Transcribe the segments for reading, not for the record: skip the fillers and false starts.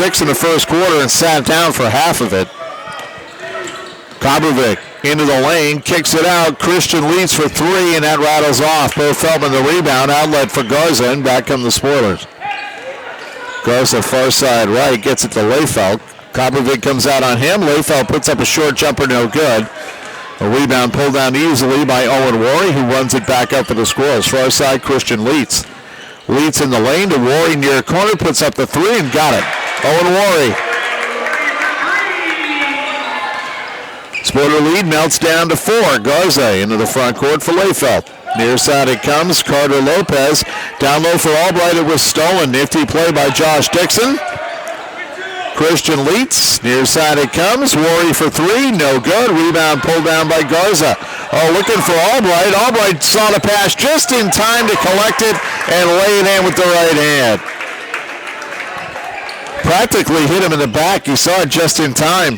6 in the first quarter and sat down for half of it. Kobovic into the lane, kicks it out. Christian leads for 3, and that rattles off. Bo Feldman the rebound, outlet for Garza, and back come the Spoilers. Garza far side right, gets it to Lefeld. Kobovic comes out on him. Lefeld puts up a short jumper, no good. A rebound pulled down easily by Owen Worry, who runs it back up for the Squirrels. Far side, Christian Leitz. Leitz in the lane to Worry near corner, puts up the 3 and got it. Owen Worry. Spoiler lead melts down to 4. Garza into the front court for Lefeld. Near side it comes. Carter Lopez. Down low for Albright. It was stolen. Nifty play by Josh Dixon. Christian Leitz. Near side it comes. Worry for 3. No good. Rebound pulled down by Garza. Oh, looking for Albright. Albright saw the pass just in time to collect it and lay it in with the right hand. Practically hit him in the back. He saw it just in time.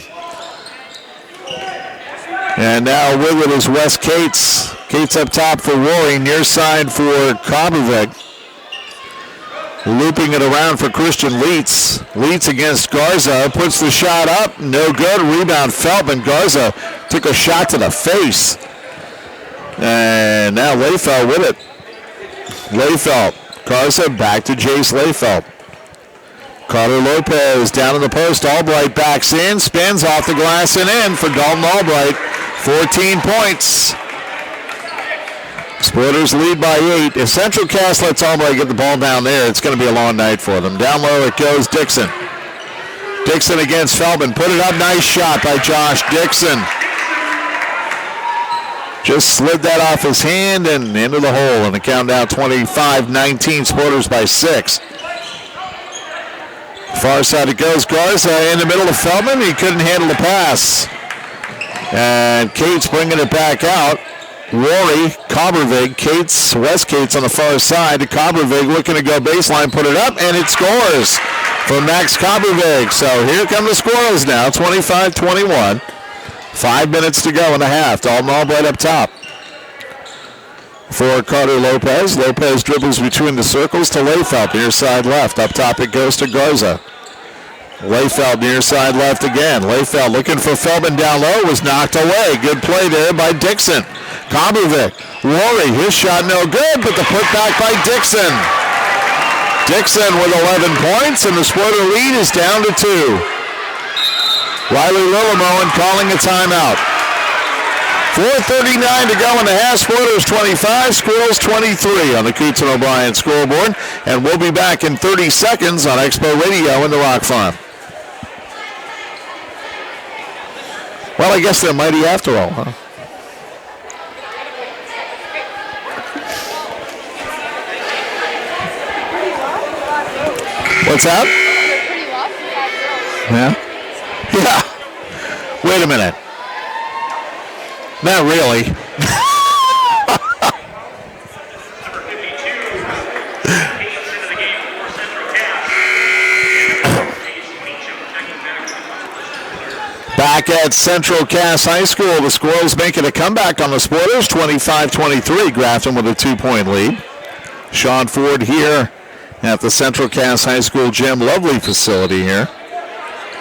And now with it is Wes Cates. Cates up top for Rory, near side for Kobovic. Looping it around for Christian Leitz. Leitz against Garza, puts the shot up, no good. Rebound Feldman. Garza took a shot to the face. And now Lefeld with it. Lefeld. Garza back to Jace Lefeld. Carter Lopez down in the post. Albright backs in, spins off the glass and in for Dalton Albright. 14 points. Spoilers lead by 8. If Central Cass lets Albright get the ball down there, it's going to be a long night for them. Down low it goes Dixon. Dixon against Feldman. Put it up. Nice shot by Josh Dixon. Just slid that off his hand and into the hole. And the countdown 25-19. Spoilers by 6. Far side it goes. Garza in the middle of Feldman. He couldn't handle the pass. And Cates bringing it back out. Rory, Kobovic, Cates, West Cates on the far side. Kobovic looking to go baseline, put it up, and it scores for Max Kobovic. So here come the Squirrels now, 25-21. 5 minutes to go in the half. Dalton Albright up top. For Carter Lopez. Lopez dribbles between the circles to Lefeld, near side left. Up top it goes to Garza. Lefeld near side left again. Lefeld looking for Feldman down low, was knocked away. Good play there by Dixon. Kobovic, Rory, his shot no good, but the putback by Dixon. Dixon with 11 points, and the Spoiler lead is down to 2. Riley Lillemoen calling a timeout. 4:39 to go in the half. Spoilers 25, Squirrels 23 on the Coots and O'Brien scoreboard. And we'll be back in 30 seconds on Expo Radio in the Rock Farm. Well, I guess they're mighty after all, huh? What's that? Yeah? Yeah. Wait a minute. Not really. Back at Central Cass High School, the Squirrels making a comeback on the Spoilers, 25-23. Grafton with a 2-point lead. Sean Ford here at the Central Cass High School gym. Lovely facility here.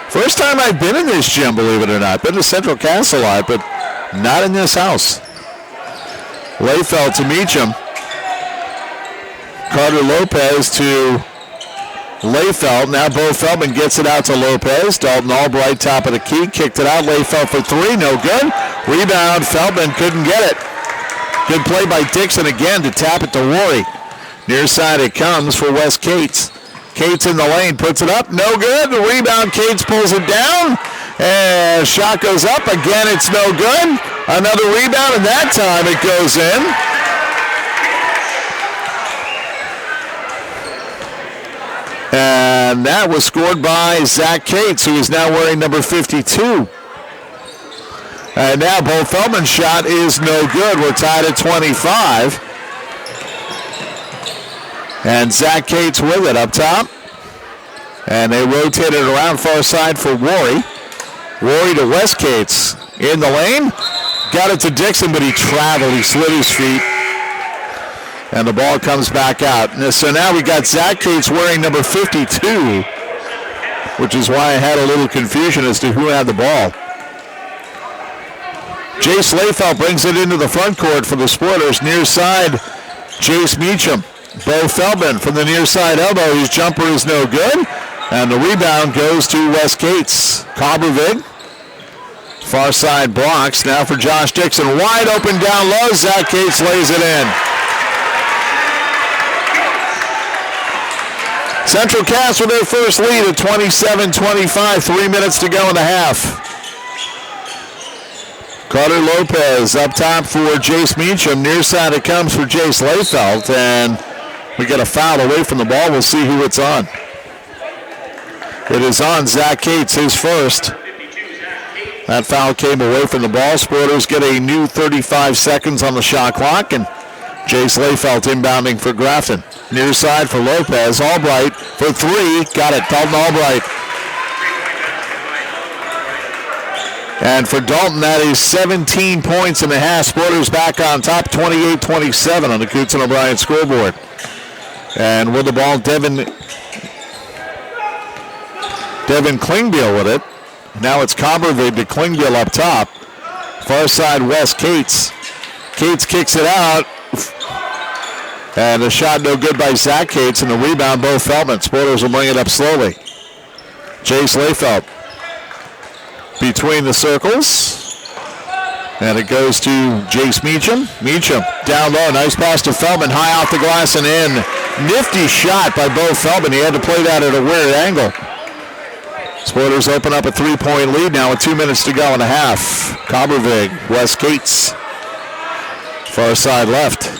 First time I've been in this gym, believe it or not. Been to Central Cass a lot, but not in this house. Lefeld to Meacham. Carter Lopez to Lefeld. Now Bo Feldman gets it out to Lopez. Dalton Albright, top of the key. Kicked it out. Lefeld for 3. No good. Rebound. Feldman couldn't get it. Good play by Dixon again to tap it to Rory. Near side it comes for Wes Cates. Cates in the lane. Puts it up. No good. The rebound. Cates pulls it down. And shot goes up. Again, it's no good. Another rebound, and that time it goes in. And that was scored by Zach Cates, who is now wearing number 52. And now Bo Feldman's shot is no good. We're tied at 25. And Zach Cates with it up top. And they rotate it around far side for Rory. Rory to West Cates in the lane. Got it to Dixon, but he traveled. He slid his feet. And the ball comes back out. And so now we got Zach Cates wearing number 52. which is why I had a little confusion as to who had the ball. Jace Layfelt brings it into the front court for the Spoilers. Near side, Jace Meacham. Bo Feldman from the near side elbow. His jumper is no good. And the rebound goes to Wes Cates. Cobervig. Far side blocks. Now for Josh Dixon. Wide open down low. Zach Cates lays it in. Central Cass with their first lead at 27-25. 3 minutes to go in the half. Carter Lopez up top for Jace Meacham. Near side it comes for Jace Layfelt. And we get a foul away from the ball. We'll see who it's on. It is on Zach Cates, his first. That foul came away from the ball. Spoilers get a new 35 seconds on the shot clock. And Jace Layfelt inbounding for Grafton. Near side for Lopez. Albright for three. Got it. Dalton Albright. And for Dalton, that is 17 points in the half. Spoilers back on top, 28-27 on the Coots and O'Brien scoreboard. And with the ball, Devin Klingbeil with it. Now it's Cobervig to Klingbeil up top. Far side, Wes Cates. Cates kicks it out. And a shot no good by Zach Cates, and the rebound, Bo Feldman. Spoilers will bring it up slowly. Jace Layfelt between the circles. And it goes to Jace Meacham. Meacham down low. Nice pass to Feldman. High off the glass and in. Nifty shot by Bo Feldman. He had to play that at a weird angle. Spoilers open up a 3-point lead now with 2 minutes to go in the half. Cobervig, Wes Cates. Far side left.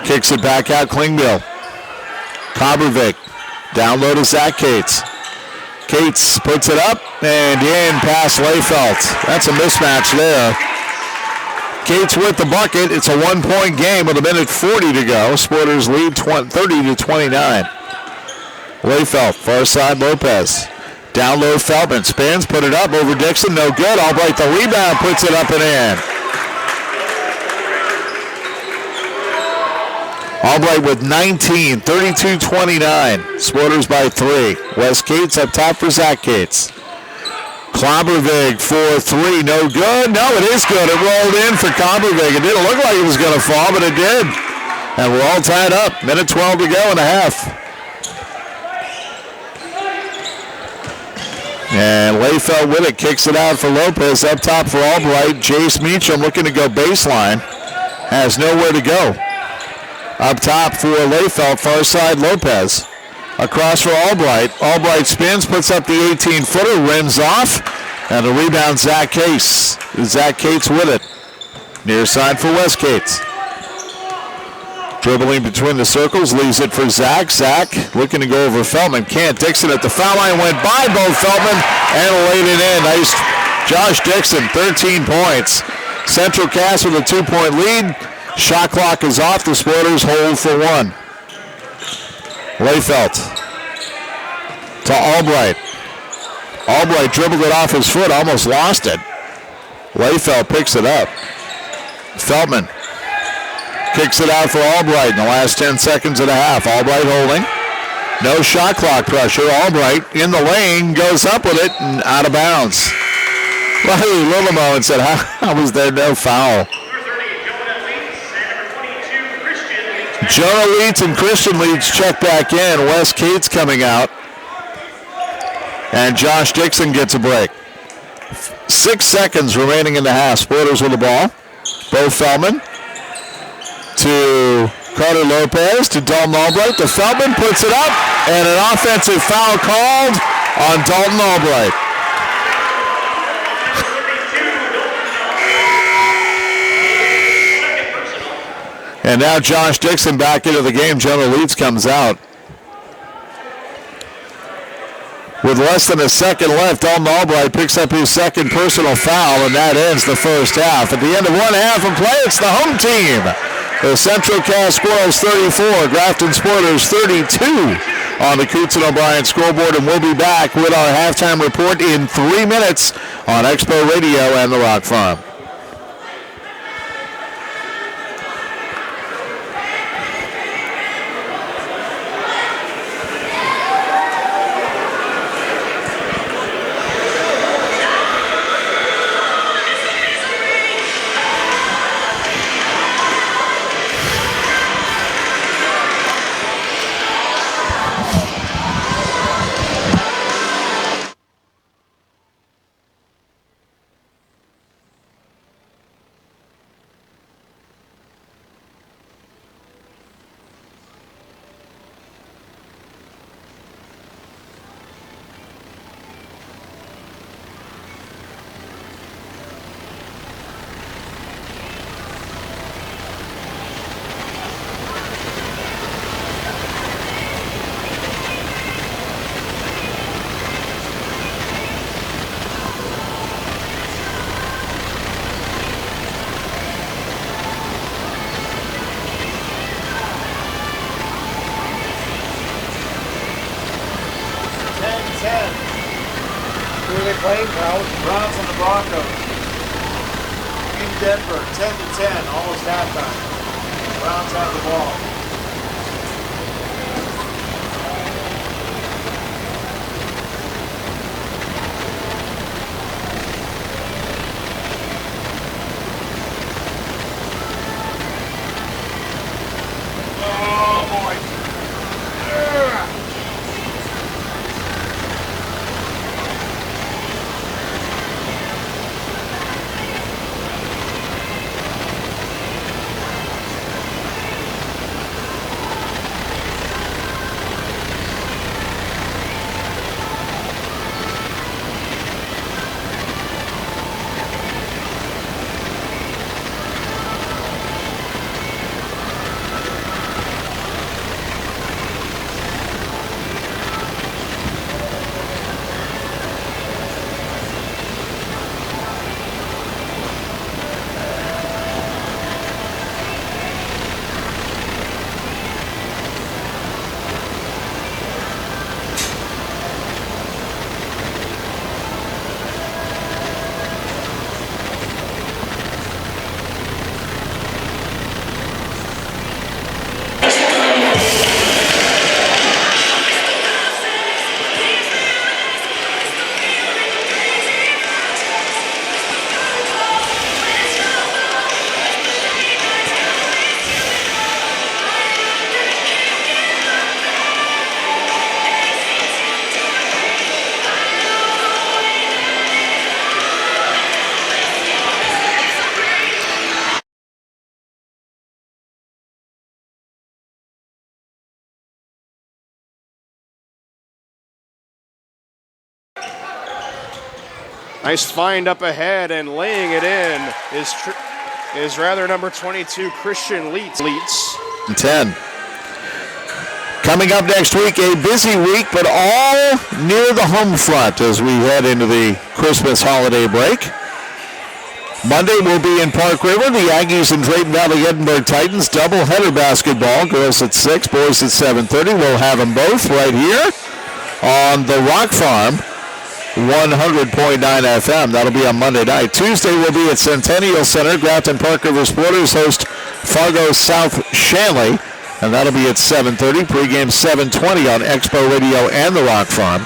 Kicks it back out, Klingbeil. Cobervig. Down low to Zach Cates. Cates puts it up and in past Layfelt. That's a mismatch there. Cates with the bucket. It's a 1-point game with a minute 40 to go. Spoilers lead 30-29. Layfelt, far side Lopez. Down low Feldman. Spins, put it up over Dixon. No good. Albright the rebound, puts it up and in. Albright with 19, 32-29. Spoilers by 3. Wes Cates up top for Zach Cates. Cobervig for 3, no good. No, it is good. It rolled in for Cobervig. It didn't look like it was going to fall, but it did. And we're all tied up. Minute 12 to go in a half. And Layfelt with it, kicks it out for Lopez. Up top for Albright. Jace Meacham looking to go baseline. Has nowhere to go. Up top for Layfelt, far side Lopez. Across for Albright. Albright spins, puts up the 18-footer, rims off. And the rebound, Zach Cates. Zach Cates with it. Near side for Wes Cates. Dribbling between the circles, leaves it for Zach. Zach looking to go over Feldman. Can't. Dixon at the foul line, went by both Feldman and laid it in. Nice. Josh Dixon, 13 points. Central Cass with a 2-point lead. Shot clock is off. The Spoilers hold for 1. Layfelt to Albright. Albright dribbled it off his foot, almost lost it. Layfelt picks it up. Feldman kicks it out for Albright in the last 10 seconds of the half. Albright holding. No shot clock pressure. Albright in the lane, goes up with it and out of bounds. Riley Lillimo and said, how was there no foul? Jonah Leeds and Christian Leeds check back in. Wes Cates coming out. And Josh Dixon gets a break. 6 seconds remaining in the half. Spoilers with the ball. Bo Feldman to Carter Lopez to Dalton Albright. The Feldman puts it up. And an offensive foul called on Dalton Albright. And now Josh Dixon back into the game. Jonah Leeds comes out. With less than a second left, Dalton Albright picks up his second personal foul, and that ends the first half. At the end of 1 half of play, it's the home team. The Central Cass Squirrels 34, Grafton Spoilers 32 on the Coots and O'Brien scoreboard, and we'll be back with our halftime report in 3 minutes on Expo Radio and the Rock Farm. 10. Who are they playing, Browns? Browns and the Broncos. In Denver, 10-10, almost halftime. Browns have the ball. Oh, boy. Nice find up ahead, and laying it in is rather number 22, Christian Leitz. 10. Coming up next week, a busy week, but all near the home front as we head into the Christmas holiday break. Monday we'll be in Park River. The Aggies and Drayton Valley Edinburgh Titans doubleheader basketball. Girls at 6, boys at 7:30. We'll have them both right here on the Rock Farm. 100.9 FM. That'll be on Monday night. Tuesday will be at Centennial Center. Grafton Park River Sporters host Fargo South Shanley, and that'll be at 7:30. Pregame 7:20 on Expo Radio and the Rock Farm.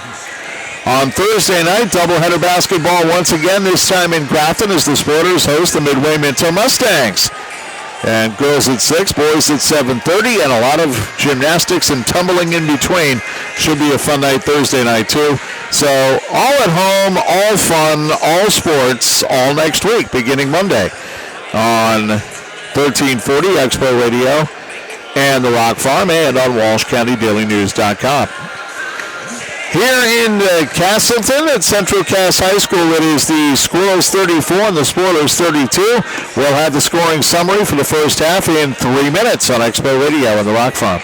On Thursday night, doubleheader basketball once again, this time in Grafton as the Sporters host the Midway Minto Mustangs. And girls at 6, boys at 7:30, and a lot of gymnastics and tumbling in between. Should be a fun night Thursday night, too. So all at home, all fun, all sports, all next week, beginning Monday on 1340 Expo Radio and the Rock Farm and on WalshCountyDailyNews.com. Here in Castleton at Central Cass High School, it is the Squirrels 34 and the Spoilers 32. We'll have the scoring summary for the first half in 3 minutes on Expo Radio and the Rock Farm.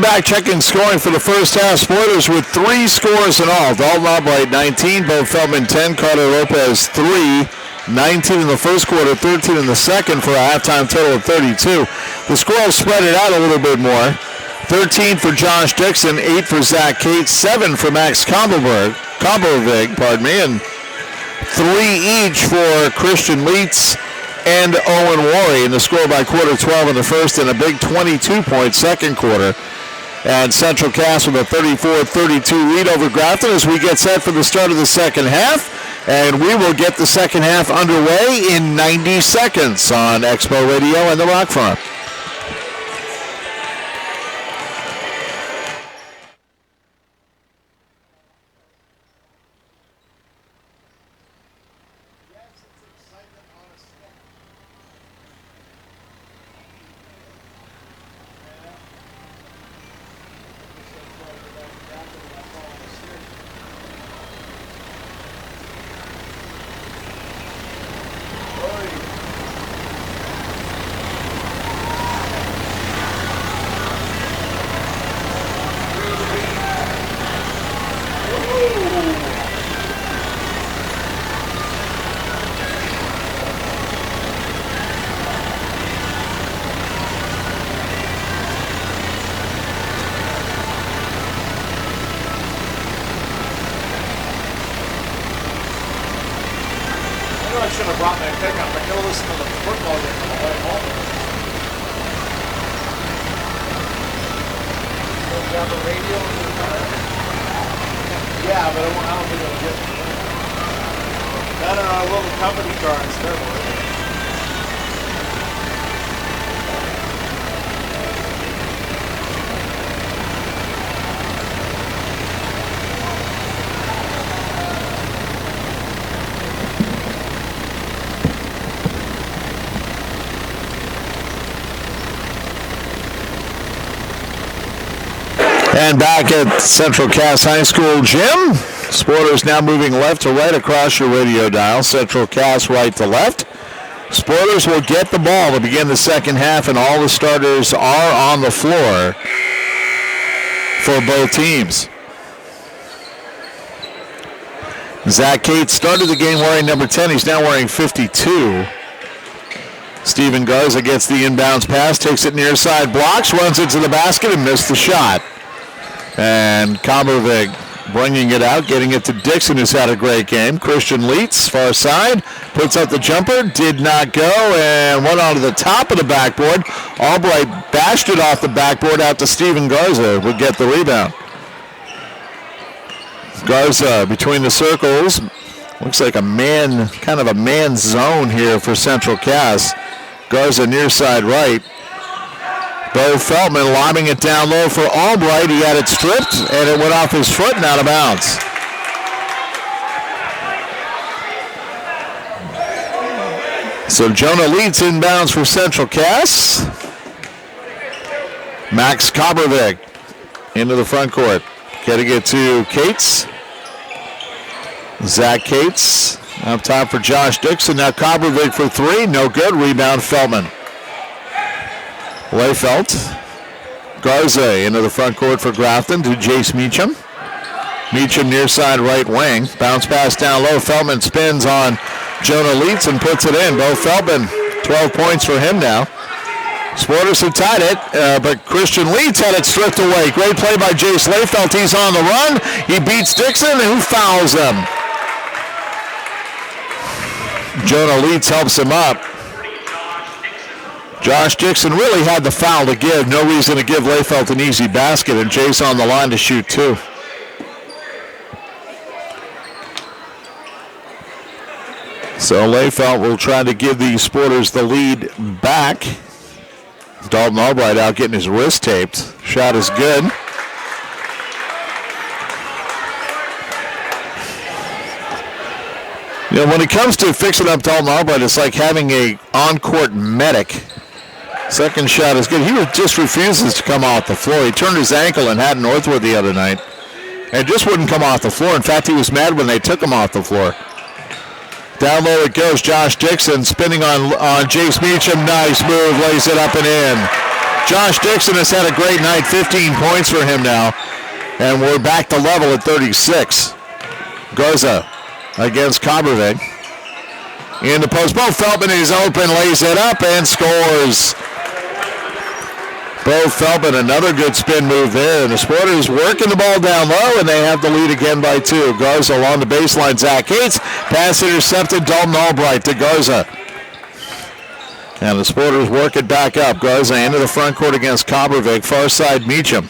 back checking scoring for the first half. Spoilers with 3 scores in all. Dalton Albright 19, Bo Feldman 10, Carter Lopez 3, 19 in the first quarter, 13 in the second for a halftime total of 32. The Squirrels spread it out a little bit more. 13 for Josh Dixon, 8 for Zach Cates, 7 for Max Kombovig, and 3 each for Christian Leitz and Owen Worry in the score by quarter 12 in the first and a big 22-point second quarter. And Central Cass with a 34-32 lead over Grafton as we get set for the start of the second half. And we will get the second half underway in 90 seconds on Expo Radio and the Rock Farm. And back at Central Cass High School gym, Spoilers now moving left to right across your radio dial. Central Cass right to left. Spoilers will get the ball to begin the second half, and all the starters are on the floor for both teams. Zach Cates started the game wearing number 10. He's now wearing 52. Steven Garza gets the inbounds pass, takes it near side, blocks, runs into the basket, and missed the shot. And Kombovig bringing it out, getting it to Dixon, who's had a great game. Christian Leitz, far side, puts up the jumper, did not go, and went onto the top of the backboard. Albright bashed it off the backboard out to Steven Garza, would get the rebound. Garza between the circles. Looks like a man, kind of a man zone here for Central Cass. Garza near side right. Bo Feldman lobbing it down low for Albright. He had it stripped, and it went off his foot and out of bounds. So Jonah Leeds inbounds for Central Cass. Max Kombovig into the front court. Getting it to Cates. Zach Cates up top for Josh Dixon. Now Kombovig for three. No good. Rebound Feldman. Leifelt. Garza into the front court for Grafton to Jace Meacham. Meacham near side right wing. Bounce pass down low. Feldman spins on Jonah Leitz and puts it in. Bo Feldman, 12 points for him now. Spoilers have tied it, but Christian Leitz had it stripped away. Great play by Jace Leifelt. He's on the run. He beats Dixon, who fouls him. Jonah Leitz helps him up. Josh Dixon really had the foul to give. No reason to give Leifelt an easy basket, and Jace on the line to shoot two. So Leifelt will try to give the Spoilers the lead back. Dalton Albright out getting his wrist taped. Shot is good. You know, when it comes to fixing up Dalton Albright, it's like having a on-court medic. Second shot is good. He just refuses to come off the floor. He turned his ankle and had Northwood the other night and just wouldn't come off the floor. In fact, he was mad when they took him off the floor. Down low it goes. Josh Dixon spinning on Jace Meacham. Nice move. Lays it up and in. Josh Dixon has had a great night, 15 points for him now. And we're back to level at 36. Garza against Coppervig. In the post, Bo Feldman is open, lays it up, and scores. Bo Feldman, another good spin move there. And the Sporters working the ball down low, and they have the lead again by 2. Garza along the baseline, Zach Cates. Pass intercepted, Dalton Albright to Garza. And the Sporters work it back up. Garza into the front court against Coppervig. Far side, Meacham.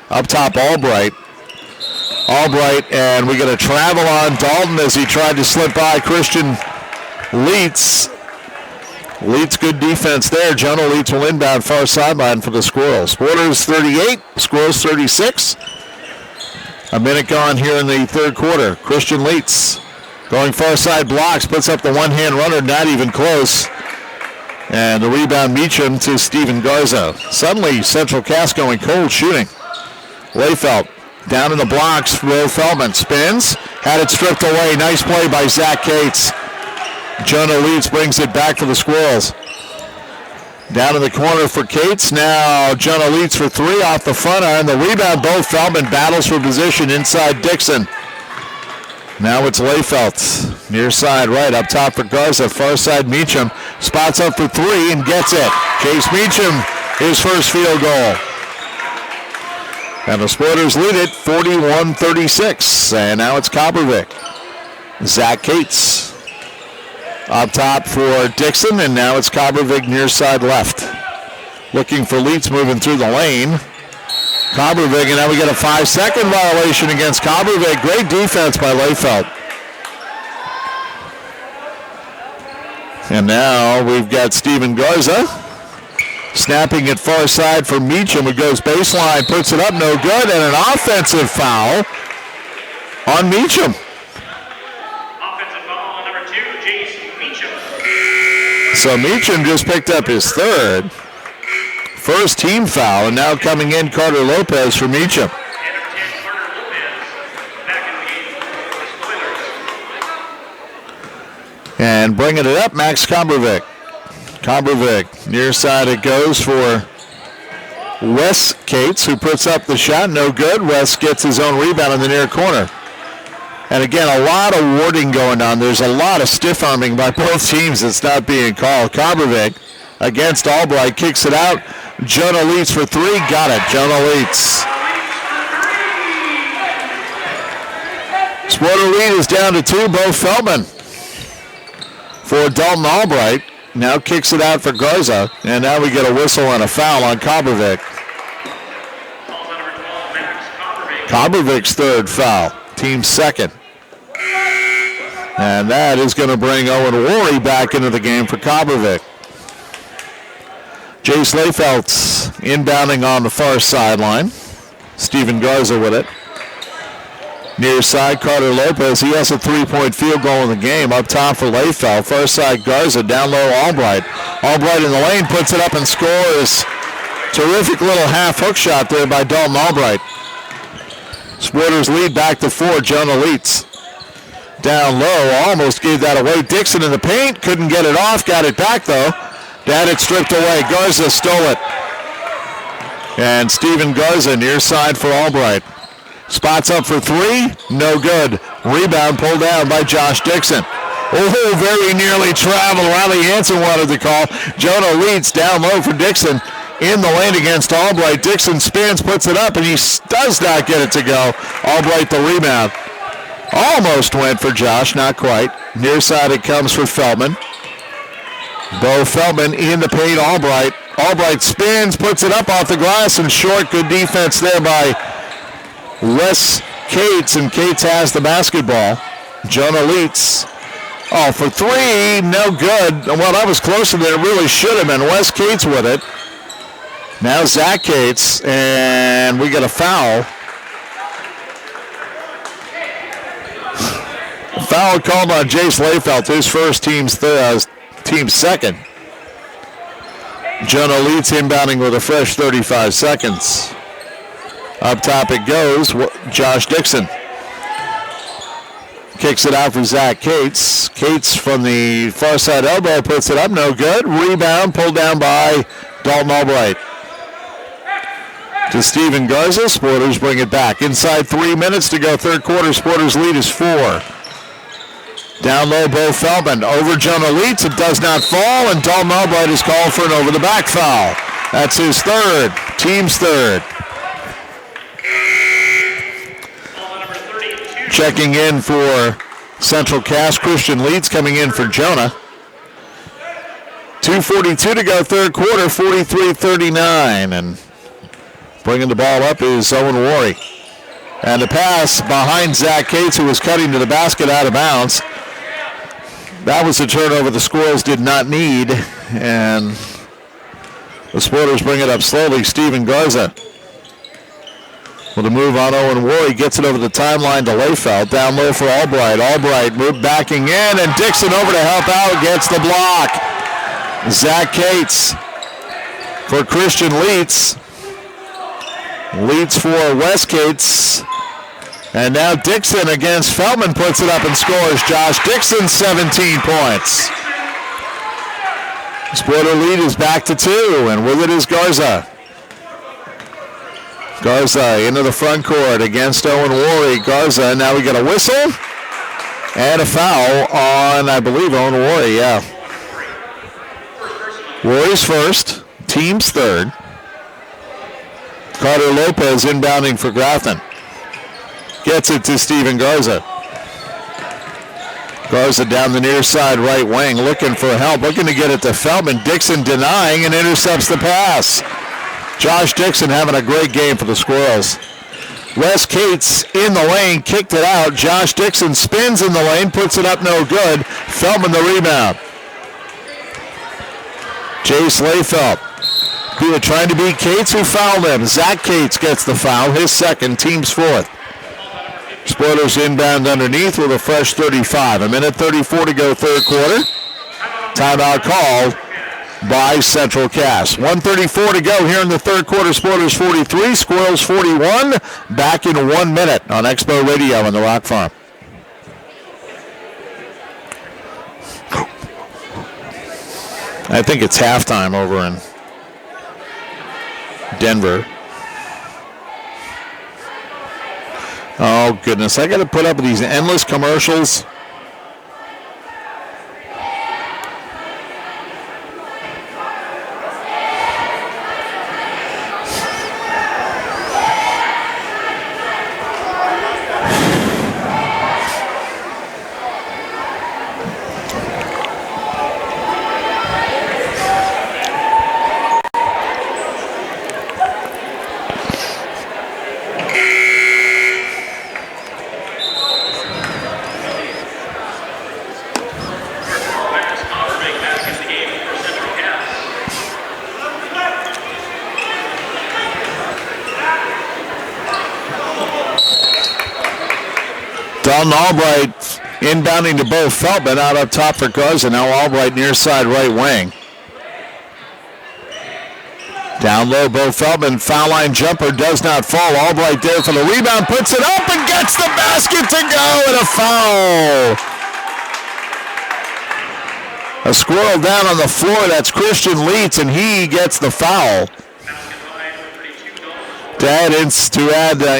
Up top, Albright. And we get a travel on Dalton as he tried to slip by Christian Leitz. Leitz, good defense there. Jonah Leitz will inbound far sideline for the Squirrels. Sporters 38, Squirrels 36. A minute gone here in the third quarter. Christian Leitz going far side, blocks, puts up the one-hand runner, not even close. And the rebound, Meacham to Steven Garza. Suddenly, Central Cass going cold shooting. Layfelt down in the blocks. Will Feldman spins. Had it stripped away. Nice play by Zach Cates. Jonah Leitz brings it back for the Squirrels. Down in the corner for Cates. Now Jonah Leitz for 3 off the front iron. The rebound, Bo Feldman battles for position inside Dixon. Now it's Layfelt. Near side right, up top for Garza. Far side Meacham. Spots up for 3 and gets it. Chase Meacham, his first field goal. And the Sporters lead it 41-36. And now it's Coppervig. Zach Cates up top for Dixon, and now it's Coppervig near side left. Looking for Leitz moving through the lane. Coppervig, and now we get a 5-second violation against Coppervig. Great defense by Layfelt. And now we've got Steven Garza snapping it far side for Meacham, who goes baseline, puts it up, no good, and an offensive foul on Meacham. Offensive foul on number 2, Jace Meacham. So Meacham just picked up his third. First team foul, and now coming in Carter Lopez for Meacham. And number 10, Carter Lopez, back in the game for the Spoilers. And bringing it up, Max Coppervig. Coppervig, near side it goes for Wes Cates, who puts up the shot, no good. Wes gets his own rebound in the near corner. And again, a lot of warding going on. There's a lot of stiff arming by both teams that's not being called. Coppervig against Albright, kicks it out. Jonah Leitz for 3, got it. Jonah Leitz. Sporter lead is down to 2. Bo Feldman for Dalton Albright. Now kicks it out for Garza. And now we get a whistle and a foul on Coppervig. Coppervig's third foul. Team's second. And that is going to bring Owen Worley back into the game for Coppervig. Jace Layfelt's inbounding on the far sideline. Steven Garza with it. Near side, Carter Lopez. He has a 3-point field goal in the game. Up top for Layfelt. Far side, Garza. Down low, Albright. Albright in the lane, puts it up and scores. Terrific little half hook shot there by Dalton Albright. Sporters lead back to 4. Jonah Leitz. Down low, almost gave that away. Dixon in the paint, couldn't get it off. Got it back though. Had it stripped away. Garza stole it. And Steven Garza near side for Albright. Spots up for 3, no good. Rebound pulled down by Josh Dixon. Oh, very nearly traveled. Riley Hansen wanted the call. Jonah Leitz down low for Dixon. In the lane against Albright. Dixon spins, puts it up, and he does not get it to go. Albright the rebound. Almost went for Josh, not quite. Near side it comes for Feldman. Bo Feldman in the paint, Albright. Albright spins, puts it up off the glass and short. Good defense there by Wes Cates, and Cates has the basketball. Jonah Leitz. Oh, for 3, no good. Well, that was closer than it really should have been. Wes Cates with it. Now Zach Cates, and we get a foul. A foul called on Jace Layfelt, his first, team's second. Jonah Leitz inbounding with a fresh 35 seconds. Up top it goes, Josh Dixon. Kicks it out for Zach Cates. Cates from the far side elbow puts it up, no good. Rebound pulled down by Dalton Albright. to Steven Garza. Sporters bring it back. Inside 3 minutes to go. Third quarter. Sporters lead is 4. Down low, Bo Feldman. Over Jonah Leitz. It does not fall, and Dalton Albright is called for an over-the-back foul. That's his third. Team's third. Checking in for Central Cass, Christian Leitz coming in for Jonah. 2:42 to go, third quarter, 43-39. And bringing the ball up is Owen Worry. And the pass behind Zach Cates, who was cutting to the basket out of bounds. That was a turnover the Squirrels did not need. And the Sporters bring it up slowly. Steven Garza with a move on Owen Worry. Gets it over the timeline to Layfeld. Down low for Albright. Albright move backing in, and Dixon over to help out. Gets the block. Zach Cates for Christian Leitz. Leitz for Wes Cates. And now Dixon against Feldman puts it up and scores. Josh Dixon, 17 points. Sporter lead is back to 2, and with it is Garza. Garza into the front court against Owen Worry. Garza, now we got a whistle and a foul on, I believe, Owen Worry, yeah. Worry's first, team's third. Carter Lopez inbounding for Grafton. Gets it to Steven Garza. Garza down the near side right wing, looking for help, looking to get it to Feldman. Dixon denying and intercepts the pass. Josh Dixon having a great game for the Squirrels. Wes Cates in the lane, kicked it out. Josh Dixon spins in the lane, puts it up no good. Feldman the rebound. Jace Layfeld trying to beat Cates, who fouled him. Zach Cates gets the foul, his second, team's fourth. Spoilers inbound underneath with a fresh 35. 1:34 to go, third quarter. Timeout called by Central Cass. 1:34 to go here in the third quarter. Spoilers 43, Squirrels 41. Back in 1 minute on Expo Radio on the Rock Farm. I think it's halftime over in Denver. Oh, goodness. I got to put up with these endless commercials. Dalton Albright inbounding to Bo Feldman, out up top for Garza. Now Albright near side right wing. Down low, Bo Feldman, foul line jumper does not fall. Albright there for the rebound, puts it up and gets the basket to go, and a foul. A squirrel down on the floor, that's Christian Leitz, and he gets the foul. To add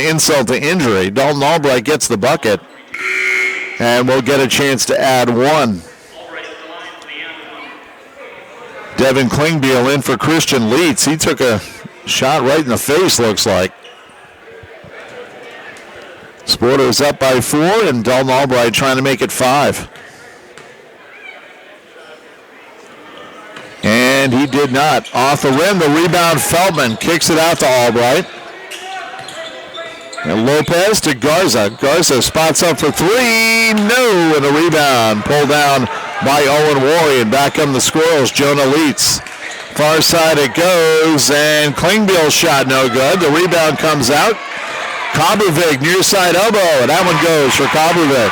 insult to injury, Dalton Albright gets the bucket, and we'll get a chance to add one. Devin Klingbeil in for Christian Leitz. He took a shot right in the face, looks like. Sporters up by 4, and Dalton Albright trying to make it 5. And he did not. Off the rim, the rebound, Feldman kicks it out to Albright. And Lopez to Garza. Garza spots up for 3. No, and a rebound pulled down by Owen Worry, and back come the Squirrels. Jonah Leitz. Far side it goes, and Klingbeil's shot no good. The rebound comes out. Kobovic near side elbow, and that one goes for Kobovic.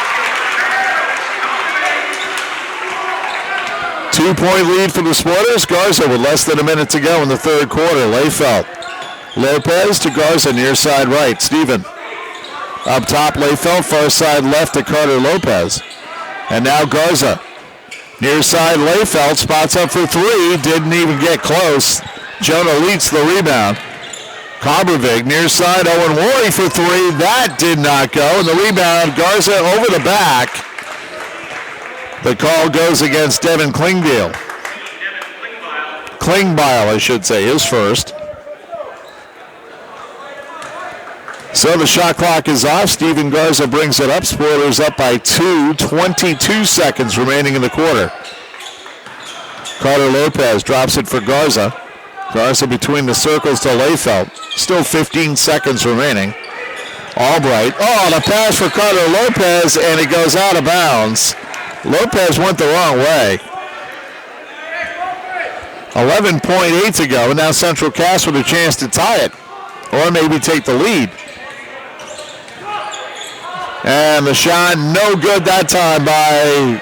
2-point lead for the Sporters. Garza with less than a minute to go in the third quarter. Layfeld. Lopez to Garza near side right. Steven. Up top, Layfeld. Far side left to Carter Lopez. And now Garza. Near side, Layfeld spots up for 3. Didn't even get close. Jonah Leitz the rebound. Cobbervig near side, Owen Worry for three. That did not go. And the rebound, Garza over the back. The call goes against Devin Klingbeil. Klingbeil, I should say, his first. So the shot clock is off. Steven Garza brings it up. Spoilers up by 2. 22 seconds remaining in the quarter. Carter Lopez drops it for Garza. Garza between the circles to Layfelt. Still 15 seconds remaining. Albright. Oh, the pass for Carter Lopez, and it goes out of bounds. Lopez went the wrong way. 11.8 to go, and now Central Cass with a chance to tie it, or maybe take the lead. And the shot, no good that time by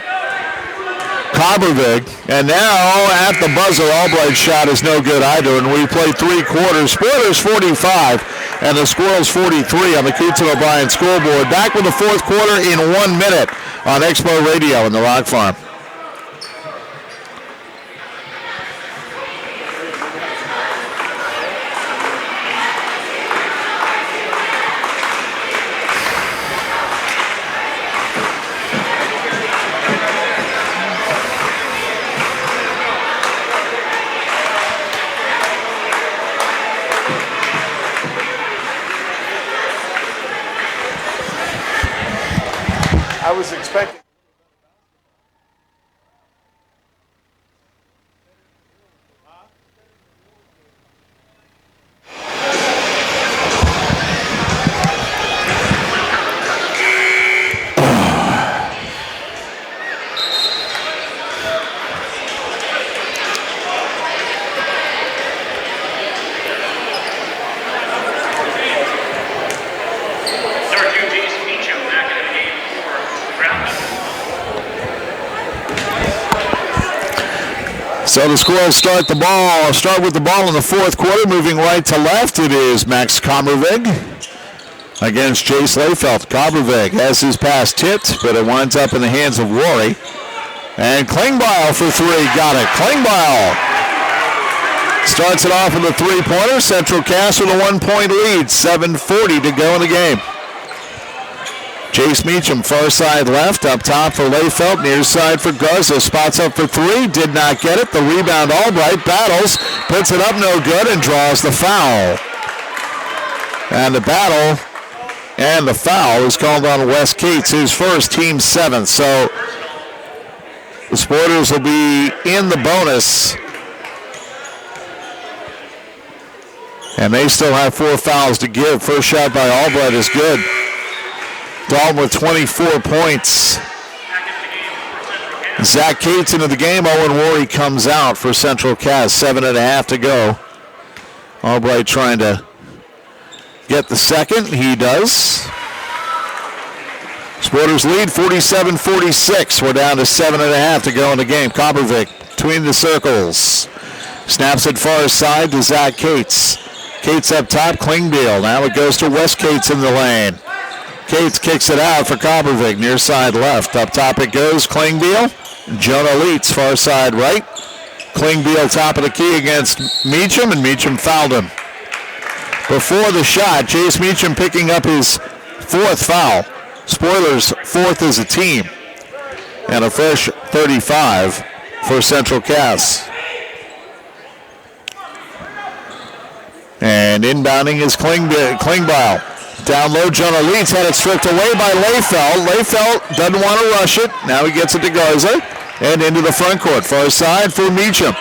Cobbervig. And now at the buzzer, Albright's shot is no good either, and we play 3 quarters. Spoilers 45, and the Squirrels 43 on the Coutson O'Brien scoreboard. Back with the fourth quarter in 1 minute on Expo Radio in the Rock Farm. I was expecting. So the Squirrels start with the ball in the fourth quarter, moving right to left. It is Max Cobbervig against Jace Layfelt. Cobbervig has his pass tipped, but it winds up in the hands of Rory. And Klingbeil for three, got it. Klingbeil starts it off with a three-pointer. Central Cass with a 1-point lead, 7:40 to go in the game. Jace Meacham, far side left, up top for Layfelt, near side for Garza, spots up for three, did not get it. The rebound, Albright, battles, puts it up no good, and draws the foul. And the battle and the foul is called on Wes Cates, his first, team 7th. So the Sporters will be in the bonus. And they still have 4 fouls to give. First shot by Albright is good. Dalton with 24 points. Zach Cates into the game. Owen Worry comes out for Central Cass. 7.5 to go. Albright trying to get the second. He does. Sporters lead 47-46. We're down to 7.5 to go in the game. Cobbervig between the circles. Snaps it far side to Zach Cates. Cates up top. Klingbeil. Now it goes to Wes Cates in the lane. Cates kicks it out for Cobbervig, near side left. Up top it goes, Klingbeil. Jonah Leitz, far side right. Klingbeil top of the key against Meacham, and Meacham fouled him. Before the shot, Jace Meacham picking up his 4th foul. Spoilers 4th as a team. And a fresh 35 for Central Cass. And inbounding is Klingbeil. Down low, Jonah Leitz had it stripped away by Layfelt. Layfelt doesn't want to rush it. Now he gets it to Garza. And into the front court. Far side for Meacham.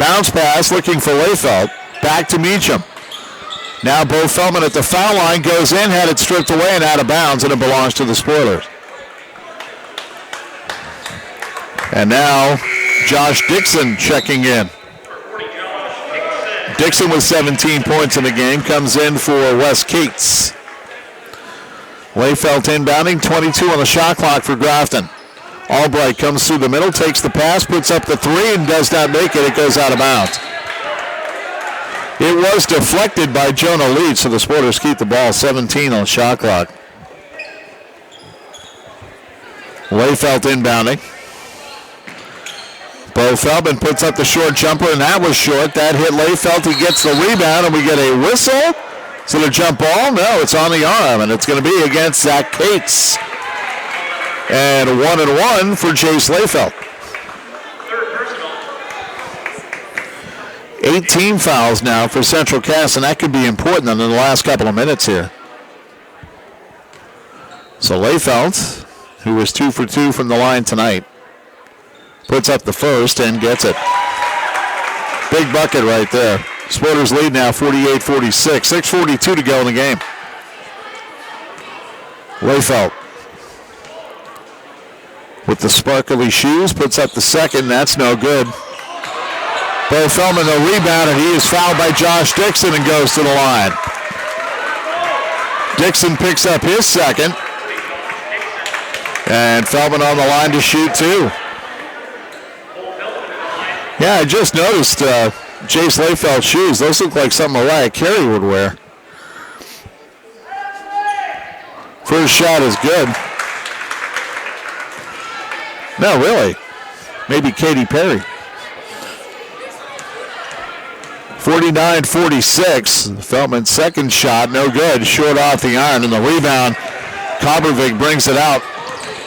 Bounce pass looking for Layfelt. Back to Meacham. Now Bo Feldman at the foul line goes in, had it stripped away and out of bounds, and it belongs to the Spoilers. And now Josh Dixon checking in. Dixon with 17 points in the game comes in for Wes Cates. Layfelt inbounding, 22 on the shot clock for Grafton. Albright comes through the middle, takes the pass, puts up the three, and does not make it. It goes out of bounds. It was deflected by Jonah Leitz, so the Sporters keep the ball. 17 on the shot clock. Layfelt inbounding. Bo Feldman puts up the short jumper, and that was short. That hit Layfeld. He gets the rebound, and we get a whistle. Is it a jump ball? No, it's on the arm, and it's going to be against Zach Cates. And a 1-and-1 for Jace Layfeld. 18 fouls now for Central Cass, and that could be important in the last couple of minutes here. So Layfeld, who was 2 for 2 from the line tonight, puts up the first and gets it. Big bucket right there. Sporters lead now 48-46. 6:42 to go in the game. Layfeld with the sparkly shoes puts up the second. That's no good. Bo Feldman the rebound, and he is fouled by Josh Dixon and goes to the line. Dixon picks up his second. And Feldman on the line to shoot two. Yeah, I just noticed Jace Layfeld's shoes. Those look like something Mariah Carey would wear. First shot is good. No, really. Maybe Katy Perry. 49-46. Feldman's second shot, no good. Short off the iron, and the rebound. Kobervig brings it out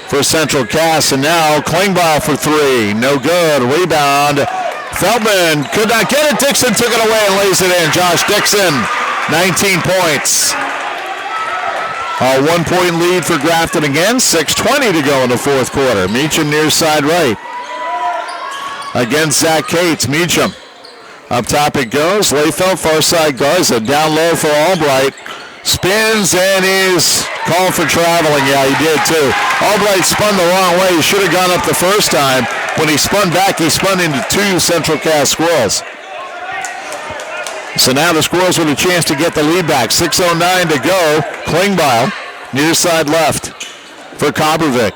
for Central Cass, and now Klingbeil for three. No good. Rebound. Feldman could not get it. Dixon took it away and lays it in. Josh Dixon, 19 points. A 1-point lead for Grafton again. 6:20 to go in the fourth quarter. Meacham near side right. Against Zach Cates. Meacham. Up top it goes. Layfeld, far side Garza. Down low for Albright. Spins and is called for traveling. Yeah, he did too. Albright spun the wrong way. He should have gone up the first time. When he spun back, he spun into two Central Cass Squirrels. So now the Squirrels with a chance to get the lead back. 6:09 to go. Klingbeil, near side left for Kobervik.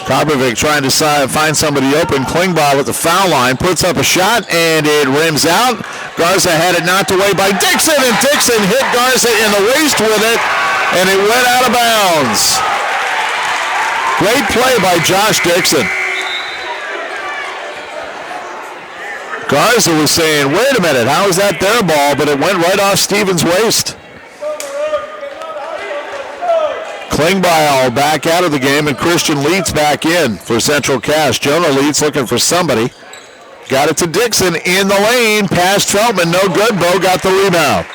Kobervik trying to find somebody open. Klingbeil at the foul line, puts up a shot, and it rims out. Garza had it knocked away by Dixon, and Dixon hit Garza in the waist with it, and it went out of bounds. Great play by Josh Dixon. Garza was saying, wait a minute, how is that their ball? But it went right off Stevens' waist. Klingbeil back out of the game, and Christian Leeds back in for Central Cass. Jonah Leeds looking for somebody. Got it to Dixon in the lane. Past Feldman, no good. Bo got the rebound.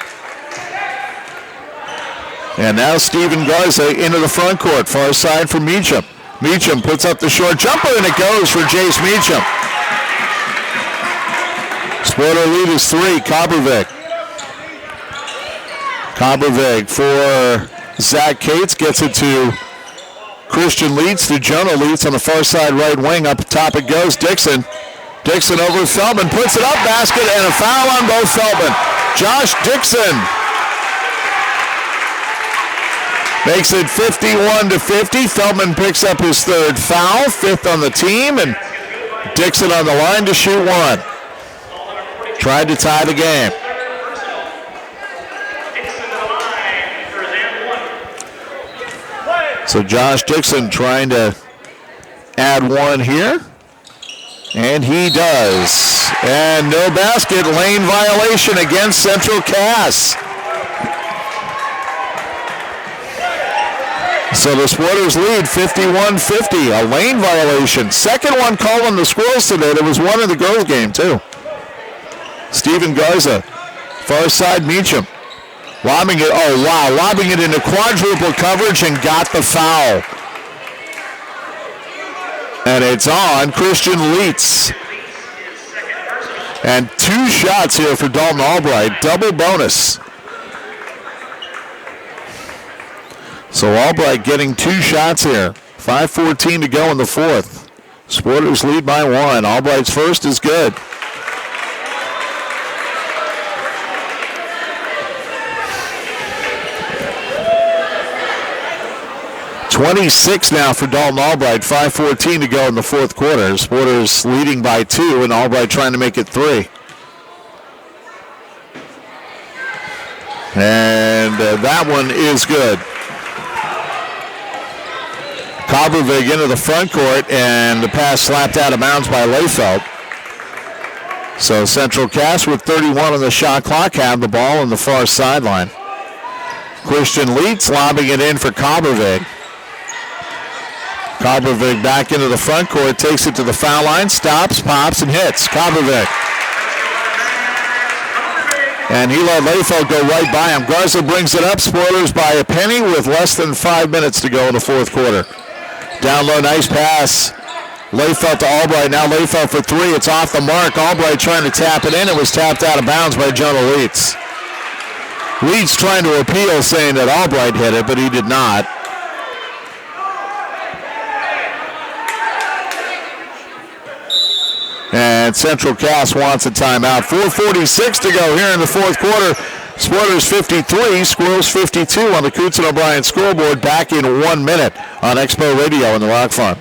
And now Steven Garza into the front court, far side for Meacham. Meacham puts up the short jumper, and it goes for Jace Meacham. Sporter lead is 3. Kobervik. Kobervik for Zach Cates, gets it to Christian Leeds, to Jonah Leeds on the far side right wing. Up top it goes. Dixon. Dixon over Feldman, puts it up, basket, and a foul on both Feldman. Josh Dixon makes it 51-50. Feldman picks up his third foul, 5th on the team, and Dixon on the line to shoot one. Tried to tie the game. So Josh Dixon trying to add one here. And he does. And no basket, lane violation against Central Cass. So the Sporters lead 51-50, a lane violation. Second one called on the Squirrels today. There was one in the girls game too. Steven Garza, far side Meacham. Lobbing it, oh wow, lobbing it into quadruple coverage and got the foul. And it's on Christian Leitz. And 2 shots here for Dalton Albright, double bonus. So Albright getting 2 shots here. 5:14 to go in the fourth. Sporters lead by 1. Albright's first is good. 26 now for Dalton Albright. 5:14 to go in the fourth quarter. Sporters leading by 2, and Albright trying to make it 3. And that one is good. Kobervig into the front court, and the pass slapped out of bounds by Layfeld. So Central Cass with 31 on the shot clock have the ball on the far sideline. Christian Leitz lobbing it in for Kobervig. Kobervig back into the front court, takes it to the foul line, stops, pops, and hits. Kobervig. And he let Layfeld go right by him. Garza brings it up. Spoilers by a penny with less than 5 minutes to go in the fourth quarter. Down low, nice pass. Layfeld to Albright. Now Layfeld for three. It's off the mark. Albright trying to tap it in. It was tapped out of bounds by Jonah Leitz. Leitz trying to appeal, saying that Albright hit it, but he did not. And Central Cass wants a timeout. 4:46 to go here in the fourth quarter. Spoilers 53, Squirrels 52 on the Coots and O'Brien scoreboard. Back in 1 minute on Expo Radio in the Rock Farm.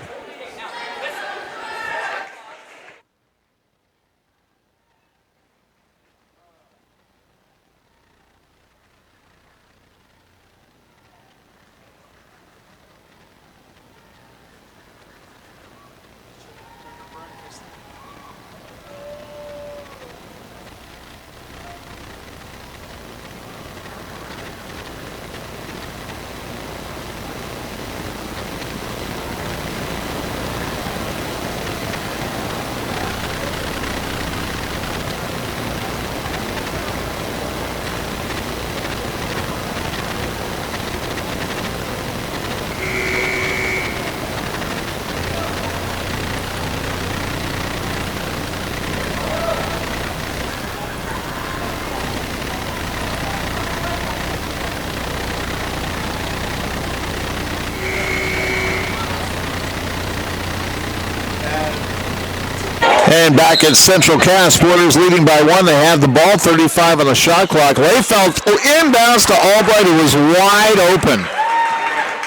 And back at Central Cass, Spoilers leading by one. They have the ball, 35 on the shot clock. Layfeld inbounds to Albright, who was wide open.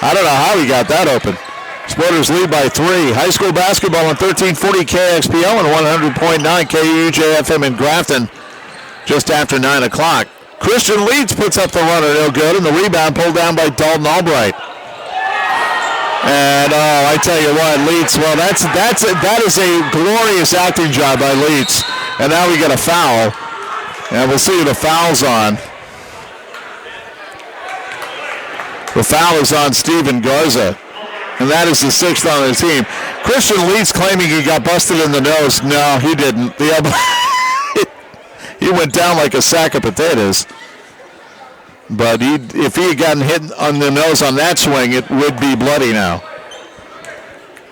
I don't know how he got that open. Spoilers lead by three. High school basketball on 1340 KXPO and 100.9 KUJFM in Grafton just after 9 o'clock. Christian Leitz puts up the runner, no good, and the rebound pulled down by Dalton Albright. And I tell you what, Leitz, well, that is a glorious acting job by Leitz. And now we get a foul. And we'll see who the foul's on. The foul is on Steven Garza. And that is the sixth on the team. Christian Leitz claiming he got busted in the nose. No, he didn't. He went down like a sack of potatoes. But if he had gotten hit on the nose on that swing, it would be bloody now.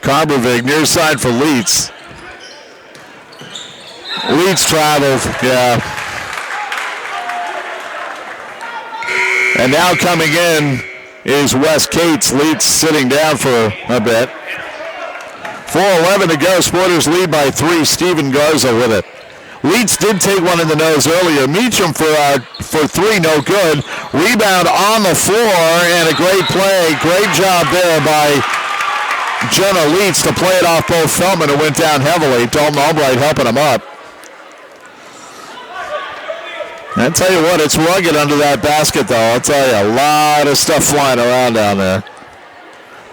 Kobervig near side for Leitz. Leitz traveled, yeah. And now coming in is Wes Cates. Leitz sitting down for a bit. 4:11 to go. Spoilers lead by three. Steven Garza with it. Leitz did take one in the nose earlier. Meacham for three, no good. Rebound on the floor, and a great play. Great job there by Jonah Leitz to play it off both Feldman, who went down heavily. Dalton Albright helping him up. I tell you what, it's rugged under that basket, though. I'll tell you, a lot of stuff flying around down there.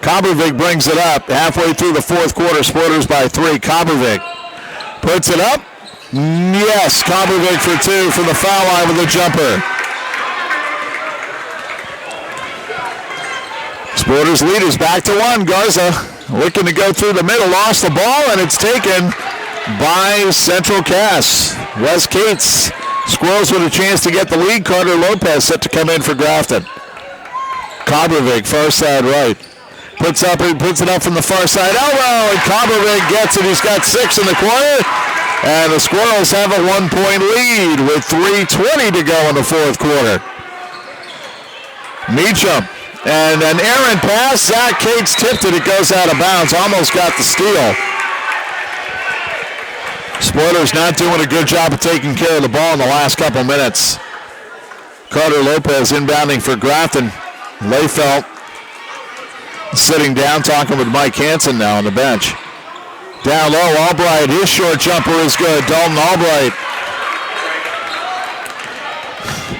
Kobervig brings it up halfway through the fourth quarter. Spoilers by three. Kobervig puts it up. Yes, Kobervig for two from the foul line with a jumper. Spoilers lead is back to one. Garza looking to go through the middle, lost the ball, and it's taken by Central Cass. Wes Cates. Squirrels with a chance to get the lead. Carter Lopez set to come in for Grafton. Kobervig, far side right. Puts it up from the far side elbow, and Kobervig gets it. He's got 6 in the corner. And the Squirrels have a 1-point lead with 3:20 to go in the fourth quarter. Meacham. And an errant pass. Zach Cates tipped it. It goes out of bounds. Almost got the steal. Spoilers not doing a good job of taking care of the ball in the last couple minutes. Carter Lopez inbounding for Grafton. Layfeld sitting down, talking with Mike Hansen now on the bench. Down low, Albright, his short jumper is good. Dalton Albright.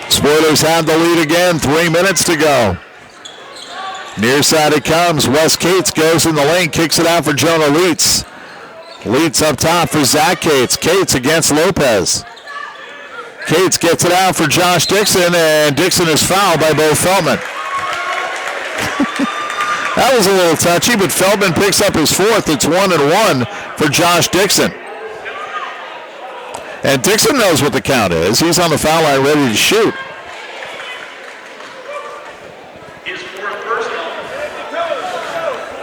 Spoilers have the lead again, 3 minutes to go. Near side it comes. Wes Cates goes in the lane, kicks it out for Jonah Leitz. Leitz up top for Zach Cates. Cates against Lopez. Cates gets it out for Josh Dixon, and Dixon is fouled by Bo Feldman. That was a little touchy, but Feldman picks up his fourth. It's 1-1 for Josh Dixon. And Dixon knows what the count is. He's on the foul line ready to shoot. His fourth personal.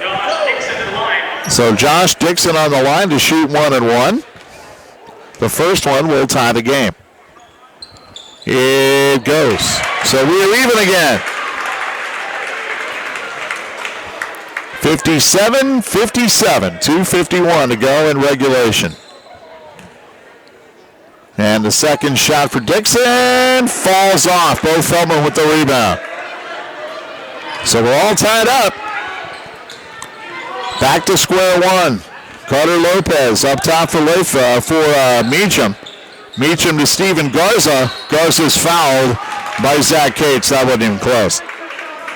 Josh Dixon in line. So Josh Dixon on the line to shoot 1-1. The first one will tie the game. It goes. So we are even again. 57-57, 2:51 to go in regulation. And the second shot for Dixon falls off. Bo Feldman with the rebound. So we're all tied up. Back to square one. Carter Lopez up top for Meacham. Meacham to Steven Garza. Garza's fouled by Zach Cates. That wasn't even close.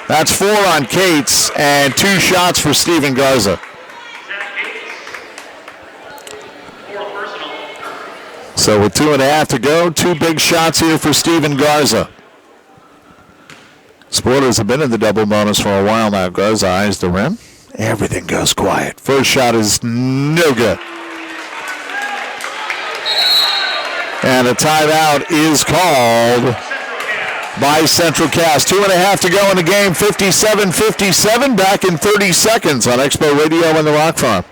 That's 4 on Cates and 2 shots for Steven Garza. So with 2.5 to go, 2 big shots here for Steven Garza. Sporters have been in the double bonus for a while now. Garza eyes the rim. Everything goes quiet. First shot is no good. And a timeout is called by Central Cass. 2.5 to go in the game. 57-57. Back in 30 seconds on Expo Radio and the Rock Farm.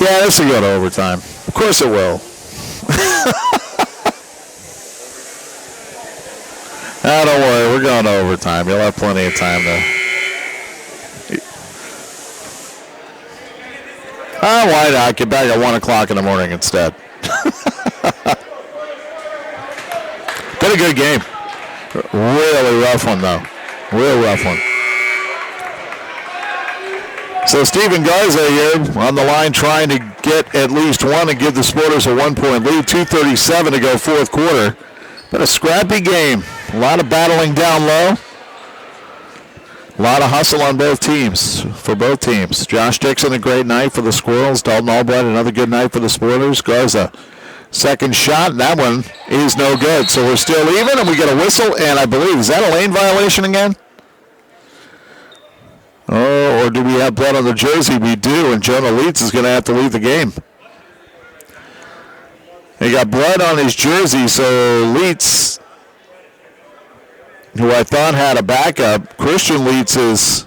Yeah, this will go to overtime. Of course it will. Don't worry. We're going to overtime. You'll have plenty of time to... why not? Get back at 1 o'clock in the morning instead. Been a good game. Really rough one, though. Real rough one. So Steven Garza here on the line trying to get at least one and give the Sporters a 1-point lead. 2:37 to go fourth quarter. Been a scrappy game. A lot of battling down low. A lot of hustle on both teams, for both teams. Josh Dixon, a great night for the Squirrels. Dalton Albright, another good night for the Sporters. Garza, second shot, and that one is no good. So we're still even, and we get a whistle, and I believe, is that a lane violation again? Oh, or do we have blood on the jersey? We do, and Jonah Leitz is going to have to leave the game. He got blood on his jersey, so Leitz, who I thought had a backup, Christian Leitz is.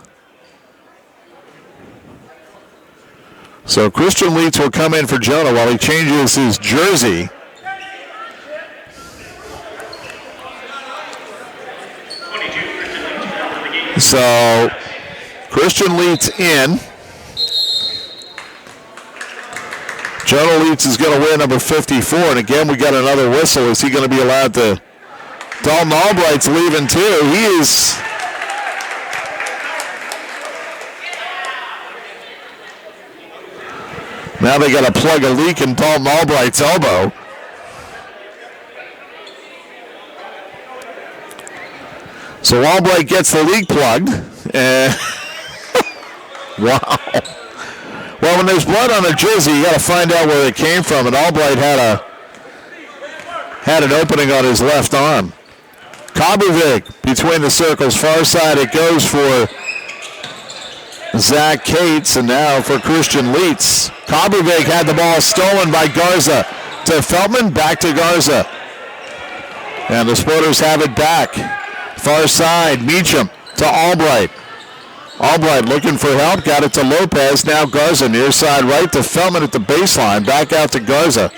So Christian Leitz will come in for Jonah while he changes his jersey. So Christian Leitz in. Jonah Leitz is going to wear number 54, and again we got another whistle. Is he going to be allowed to? Dalton Albright's leaving too. He is. Now they got to plug a leak in Dalton Albright's elbow. So Albright gets the leak plugged. Wow. Well, when there's blood on a jersey, you got to find out where it came from. And Albright had an opening on his left arm. Kabuvik between the circles, far side it goes for Zach Cates, and now for Christian Leitz. Kabuvik had the ball stolen by Garza to Feldman, back to Garza. And the Sporters have it back. Far side, Meacham to Albright. Albright looking for help, got it to Lopez, now Garza near side right to Feldman at the baseline, back out to Garza.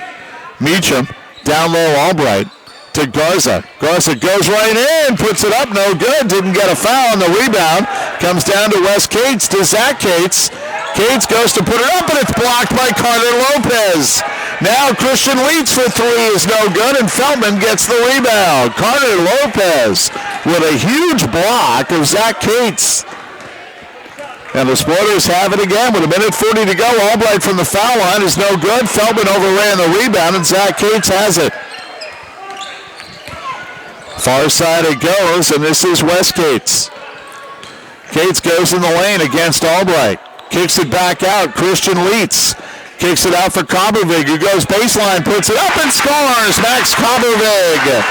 Meacham, down low Albright. To Garza. Garza goes right in, puts it up, no good. Didn't get a foul on the rebound. Comes down to Wes Cates, to Zach Cates. Cates goes to put it up, and it's blocked by Carter Lopez. Now Christian Leitz for 3 is no good, and Feldman gets the rebound. Carter Lopez with a huge block of Zach Cates. And the Sporters have it again with 1:40 to go. Albright from the foul line is no good. Feldman overran the rebound, and Zach Cates has it. Far side it goes, and this is Wes Cates. Cates goes in the lane against Albright. Kicks it back out. Christian Leitz kicks it out for Kobervig, who goes baseline, puts it up and scores. Max Kobervig.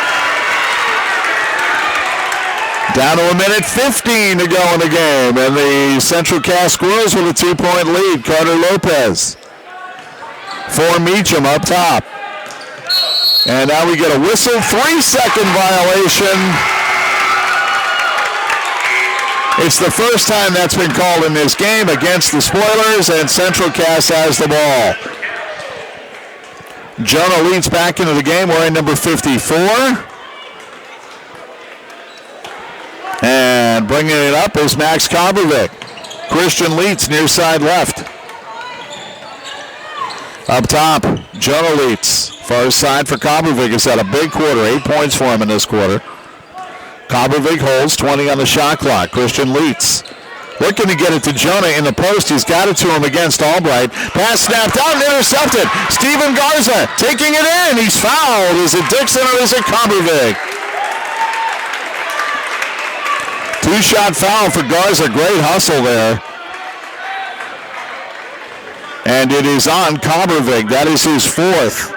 Down to a minute 15 to go in the game, and the Central Cass Squirrels with a 2-point lead. Carter Lopez for Meacham up top. And now we get a whistle, 3-second violation. It's the first time that's been called in this game against the Spoilers, and Central Cass has the ball. Jonah Leeds back into the game wearing number 54. And bringing it up is Max Kobervig. Christian Leeds near side left. Up top, Jonah Leeds. Far side for Kobervig has had a big quarter. 8 points for him in this quarter. Kobervig holds 20 on the shot clock. Christian Leeds looking to get it to Jonah in the post. He's got it to him against Albright. Pass snapped out and intercepted. Steven Garza taking it in. He's fouled. Is it Dixon or is it Kobervig? Two-shot foul for Garza. Great hustle there. And it is on Kobervig. That is his fourth.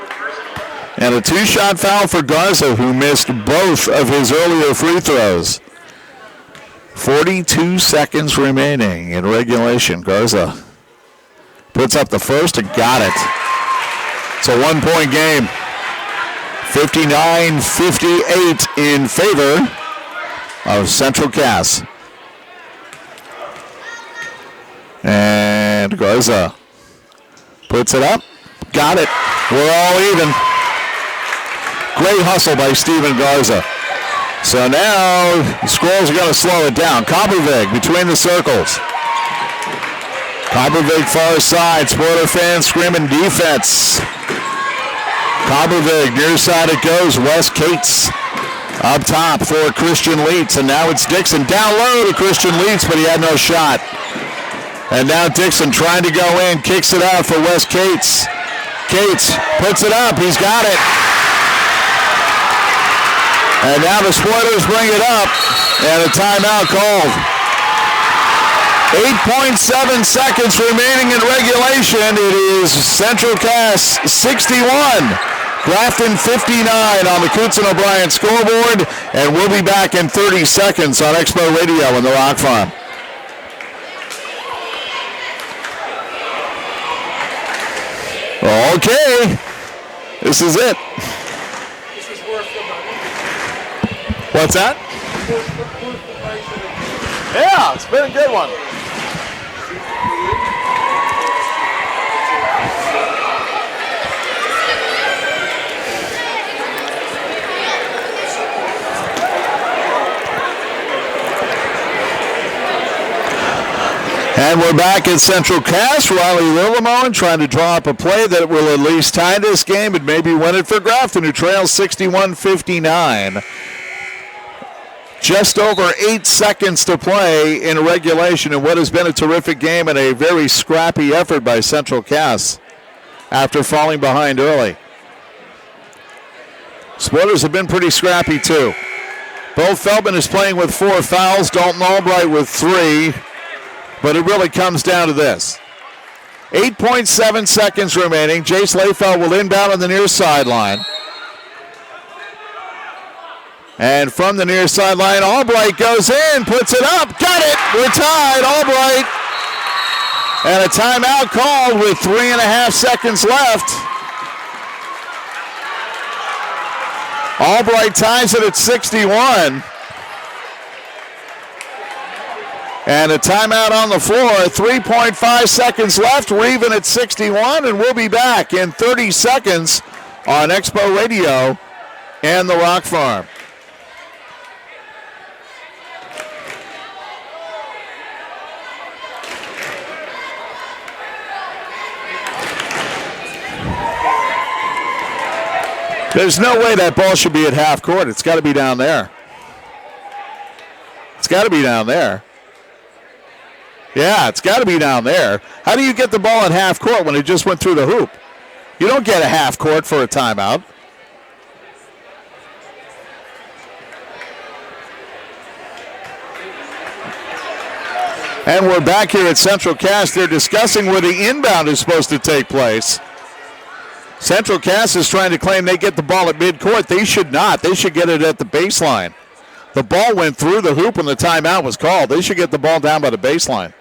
And a two-shot foul for Garza, who missed both of his earlier free throws. 42 seconds remaining in regulation. Garza puts up the first and got it. It's a 1-point game. 59-58 in favor of Central Cass. And Garza puts it up. Got it. We're all even. Great hustle by Steven Garza. So now the Squirrels are going to slow it down. Kobervig between the circles. Kobervig far side. Spoiler fans screaming defense. Kobervig near side it goes. Wes Cates up top for Christian Leitz. And now it's Dixon down low to Christian Leitz, but he had no shot. And now Dixon trying to go in. Kicks it out for Wes Cates. Cates puts it up. He's got it. And now the Spoilers bring it up, and a timeout called. 8.7 seconds remaining in regulation. It is Central Cass 61, Grafton 59 on the Coots and O'Brien scoreboard, and we'll be back in 30 seconds on Expo Radio in the Rock Farm. Okay, this is it. What's that? Yeah, it's been a good one. And we're back at Central Cass. Riley Lillemon trying to draw up a play that will at least tie this game and maybe win it for Grafton, who trails 61-59. Just over 8 seconds to play in regulation in what has been a terrific game and a very scrappy effort by Central Cass after falling behind early. Spoilers have been pretty scrappy too. Bo Feldman is playing with 4 fouls, Dalton Albright with 3, but it really comes down to this. 8.7 seconds remaining. Jace Layfeld will inbound on the near sideline. And from the near sideline, Albright goes in, puts it up, got it, we're tied, Albright. And a timeout called with 3.5 seconds left. Albright ties it at 61. And a timeout on the floor, 3.5 seconds left, we're even at 61, and we'll be back in 30 seconds on Expo Radio and the Rock Farm. There's no way that ball should be at half court. It's got to be down there. It's got to be down there. Yeah, it's got to be down there. How do you get the ball at half court when it just went through the hoop? You don't get a half court for a timeout. And we're back here at Central Cass. They're discussing where the inbound is supposed to take place. Central Cass is trying to claim they get the ball at midcourt. They should not. They should get it at the baseline. The ball went through the hoop when the timeout was called. They should get the ball down by the baseline.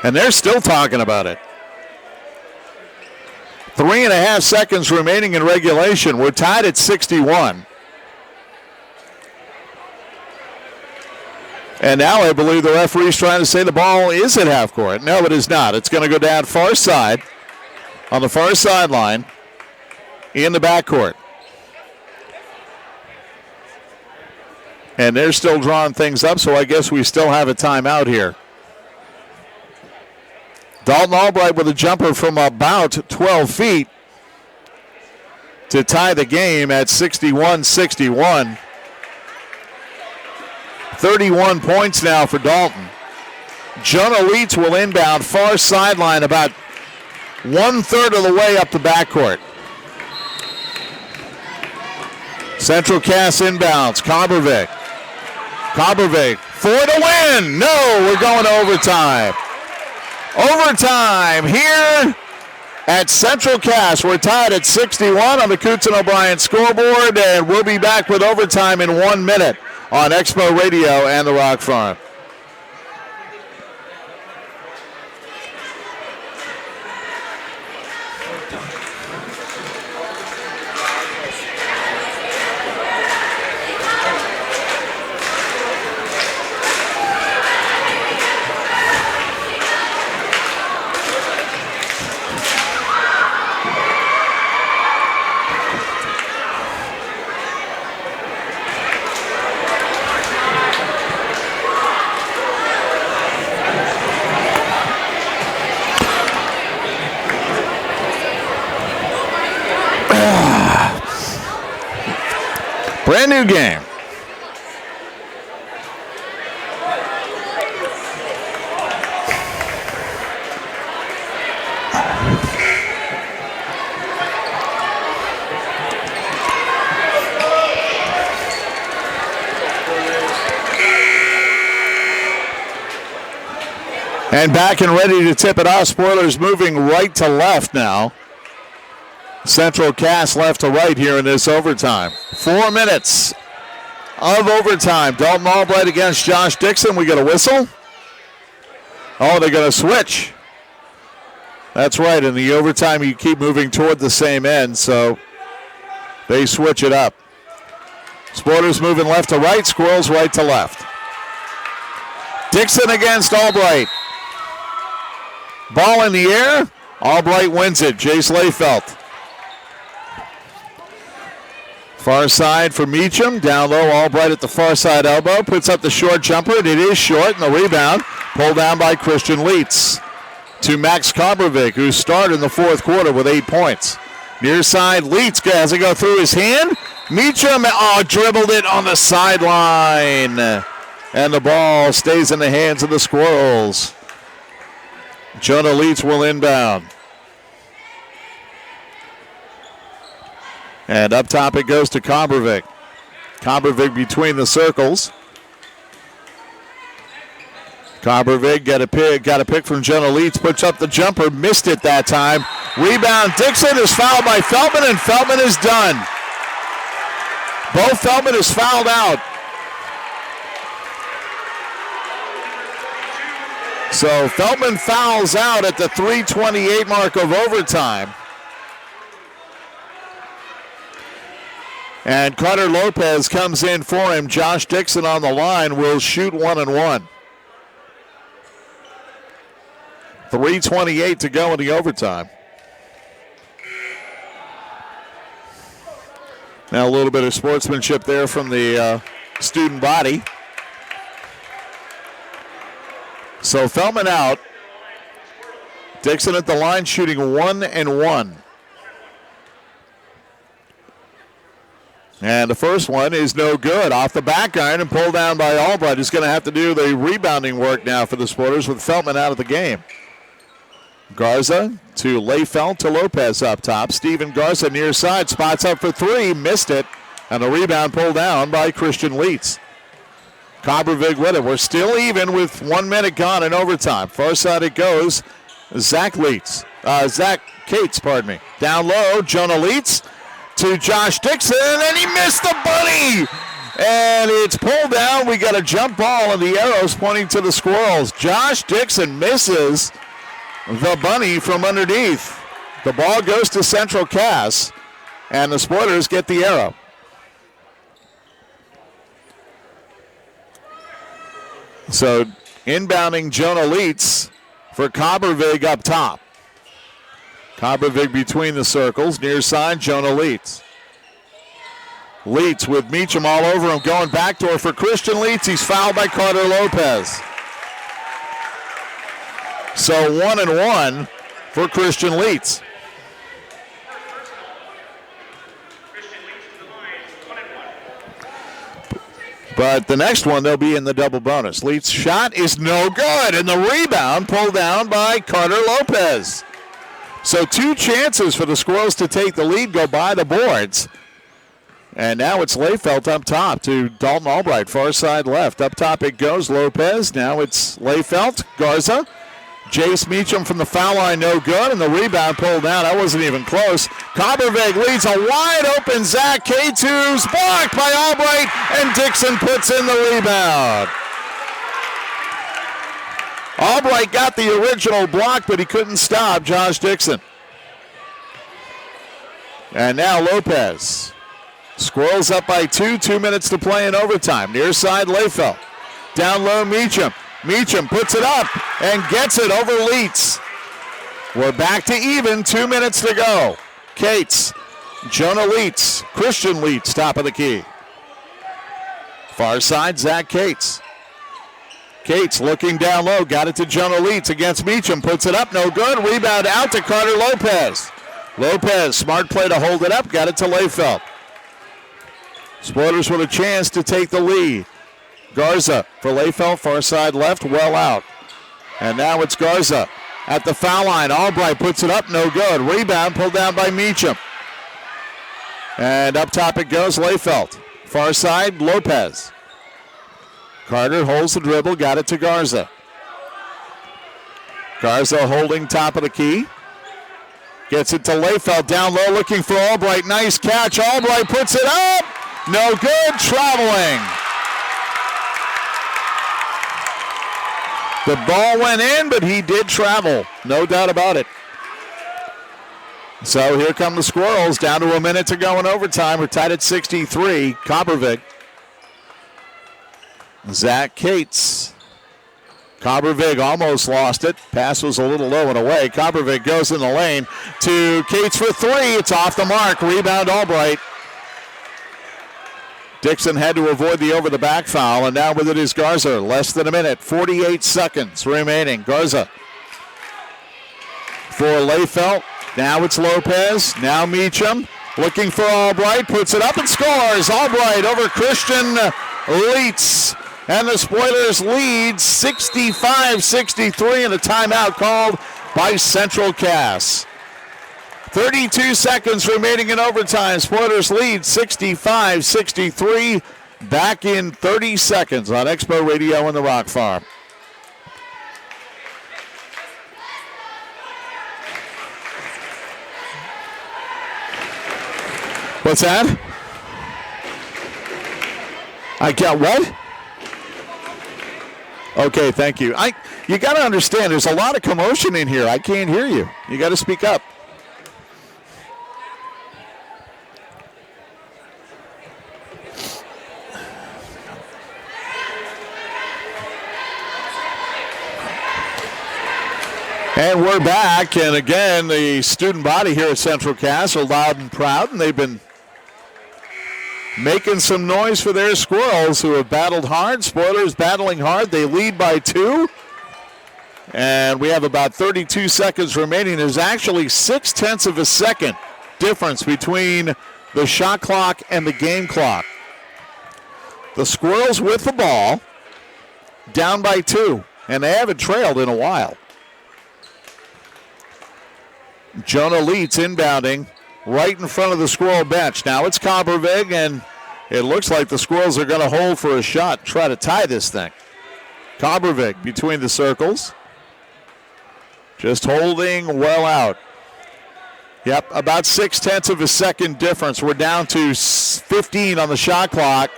And they're still talking about it. 3.5 seconds remaining in regulation. We're tied at 61. And now I believe the referee's trying to say the ball is at half court. No, it is not. It's going to go down far side, on the far sideline, in the backcourt. And they're still drawing things up, so I guess we still have a timeout here. Dalton Albright with a jumper from about 12 feet to tie the game at 61-61. 31 points now for Dalton. Jonah Leitz will inbound far sideline about 1/3 of the way up the backcourt. Central Cass inbounds. Kobervik for the win. No, we're going to overtime. Overtime here at Central Cass. We're tied at 61 on the Coots and O'Brien scoreboard, and we'll be back with overtime in 1 minute on Expo Radio and the Rock Farm. Brand new game. And back and ready to tip it off. Spoilers moving right to left now. Central Cass left to right here in this overtime. 4 minutes of overtime. Dalton Albright against Josh Dixon. We get a whistle. Oh, they're going to switch. That's right. In the overtime, you keep moving toward the same end, so they switch it up. Spoilers moving left to right. Squirrels right to left. Dixon against Albright. Ball in the air. Albright wins it. Jace Layfelt. Far side for Meacham. Down low, Albright at the far side elbow. Puts up the short jumper, and it is short. And the rebound pulled down by Christian Leitz to Max Kobervik, who started in the fourth quarter with 8 points. Near side, Leitz has to go through his hand. Meacham dribbled it on the sideline. And the ball stays in the hands of the Squirrels. Jonah Leitz will inbound. And up top it goes to Kobervik. Kobervik between the circles. Kobervik got a pick from Jonah Leitz, puts up the jumper, missed it that time. Rebound, Dixon is fouled by Feldman, and Feldman is done. Bo Feldman is fouled out. So Feldman fouls out at the 3:28 mark of overtime. And Carter Lopez comes in for him. Josh Dixon on the line will shoot 1-1. 3:28 to go in the overtime. Now a little bit of sportsmanship there from the student body. So Feldman out. Dixon at the line shooting 1-1. And the first one is no good. Off the back iron and pulled down by Albright. He's going to have to do the rebounding work now for the Sporters with Feldman out of the game. Garza to Layfelt to Lopez up top. Steven Garza near side. Spots up for three. Missed it. And the rebound pulled down by Christian Leitz. Coppervig with it. We're still even with 1 minute gone in overtime. Far side it goes. Zach Cates, pardon me. Down low, Jonah Leitz to Josh Dixon, and he missed the bunny! And it's pulled down. We got a jump ball, and the arrow's pointing to the Squirrels. Josh Dixon misses the bunny from underneath. The ball goes to Central Cass, and the Spoilers get the arrow. So inbounding Jonah Leitz for Coppervig up top. Coppervig between the circles, near side, Jonah Leitz. Leitz with Meacham all over him, going backdoor for Christian Leitz. He's fouled by Carter Lopez. So 1-1 for Christian Leitz. But the next one, they'll be in the double bonus. Leit's shot is no good, and the rebound pulled down by Carter Lopez. So 2 chances for the Squirrels to take the lead, go by the boards. And now it's Layfelt up top to Dalton Albright, far side left. Up top it goes, Lopez. Now it's Layfelt, Garza. Jace Meacham from the foul line, no good, and the rebound pulled down. That wasn't even close. Coppervig leads a wide-open Zach Cates, who's blocked by Albright, and Dixon puts in the rebound. Albright got the original block, but he couldn't stop Josh Dixon. And now Lopez. Squirrels up by 2, 2 minutes to play in overtime. Near side, Layfelt. Down low, Meacham. Meacham puts it up and gets it over Leitz. We're back to even, 2 minutes to go. Cates, Jonah Leitz, Christian Leitz, top of the key. Far side, Zach Cates. Cates looking down low, got it to Jonah Leitz against Meacham, puts it up, no good. Rebound out to Carter Lopez. Lopez, smart play to hold it up, got it to Layfelt. Spoilers with a chance to take the lead. Garza for Layfelt, far side left, well out. And now it's Garza at the foul line. Albright puts it up, no good. Rebound pulled down by Meacham. And up top it goes, Layfelt. Far side, Lopez. Carter holds the dribble, got it to Garza. Garza holding top of the key. Gets it to Layfelt, down low looking for Albright. Nice catch, Albright puts it up. No good, traveling. The ball went in, but he did travel. No doubt about it. So here come the Squirrels, down to a minute to go in overtime. We're tied at 63. Coppervig. Zach Cates. Coppervig almost lost it. Pass was a little low and away. Coppervig goes in the lane to Cates for 3. It's off the mark. Rebound Albright. Dixon had to avoid the over-the-back foul, and now with it is Garza. Less than a minute, 48 seconds remaining. Garza for Layfelt. Now it's Lopez. Now Meacham looking for Albright. Puts it up and scores. Albright over Christian Leitz. And the Spoilers lead 65-63, and a timeout called by Central Cass. 32 seconds remaining in overtime. Spoilers lead 65-63. Back in 30 seconds on Expo Radio in the Rock Farm. What's that? I got what? Okay, thank you. You got to understand, there's a lot of commotion in here. I can't hear you. You got to speak up. And we're back, and again, the student body here at Central Cass are loud and proud, and they've been making some noise for their Squirrels, who have battled hard. Spoilers battling hard. They lead by 2, and we have about 32 seconds remaining. There's actually 0.6 of a second difference between the shot clock and the game clock. The Squirrels with the ball, down by 2, and they haven't trailed in a while. Jonah Leitz inbounding right in front of the Squirrel bench. Now it's Coppervig, and It looks like the Squirrels are going to hold for a shot, try to tie this thing. Kobervig between the circles. Just holding well out. Yep, about 0.6 of a second difference. We're down to 15 on the shot clock.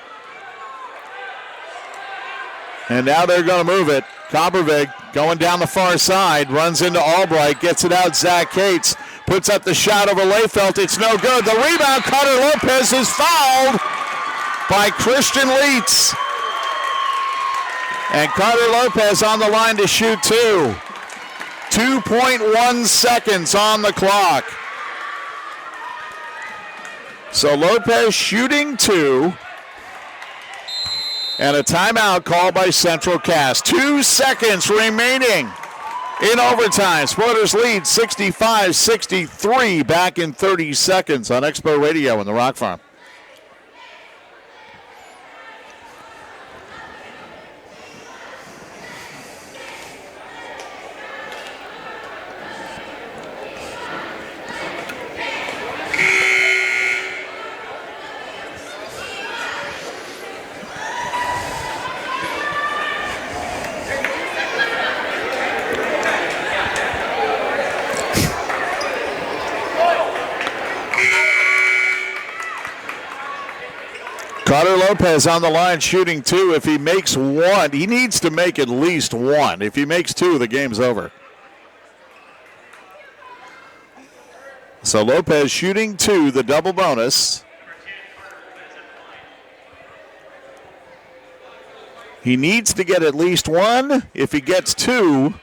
And now they're going to move it. Kobervig going down the far side, runs into Albright, gets it out. Zach Cates puts up the shot over Layfelt. It's no good. The rebound, Carter Lopez is fouled by Christian Leitz. And Carter Lopez on the line to shoot two. 2.1 seconds on the clock. So Lopez shooting two. And a timeout called by Central Cass. 2 seconds remaining in overtime. Spoilers lead 65-63 back in 30 seconds on Expo Radio in the Rock Farm. Carter Lopez on the line shooting two. If he makes one, he needs to make at least one. If he makes two, the game's over. So Lopez shooting two, the double bonus. He needs to get at least one. If he gets two,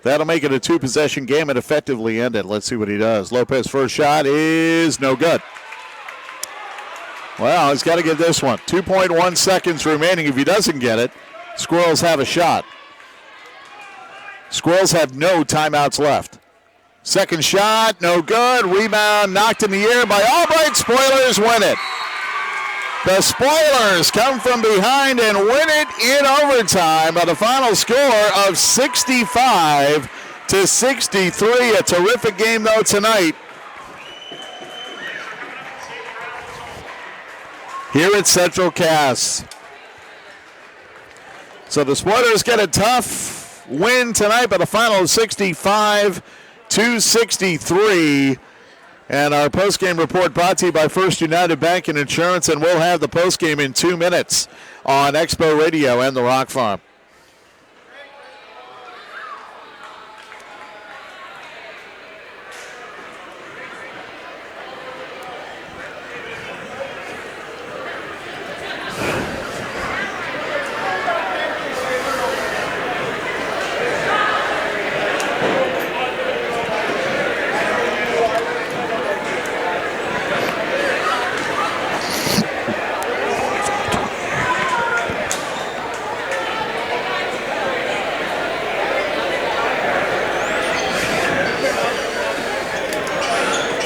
that'll make it a two-possession game and effectively end it. Let's see what he does. Lopez first shot is no good. Well, he's got to get this one. 2.1 seconds remaining. If he doesn't get it, Squirrels have a shot. Squirrels have no timeouts left. Second shot, no good. Rebound knocked in the air by Albright. Spoilers win it. The Spoilers come from behind and win it in overtime by the final score of 65-63. A terrific game, though, tonight. Here at Central Cass. So the Spoilers get a tough win tonight by the final of 65-63. And our postgame report brought to you by First United Bank and Insurance, and we'll have the postgame in 2 minutes on Expo Radio and the Rock Farm.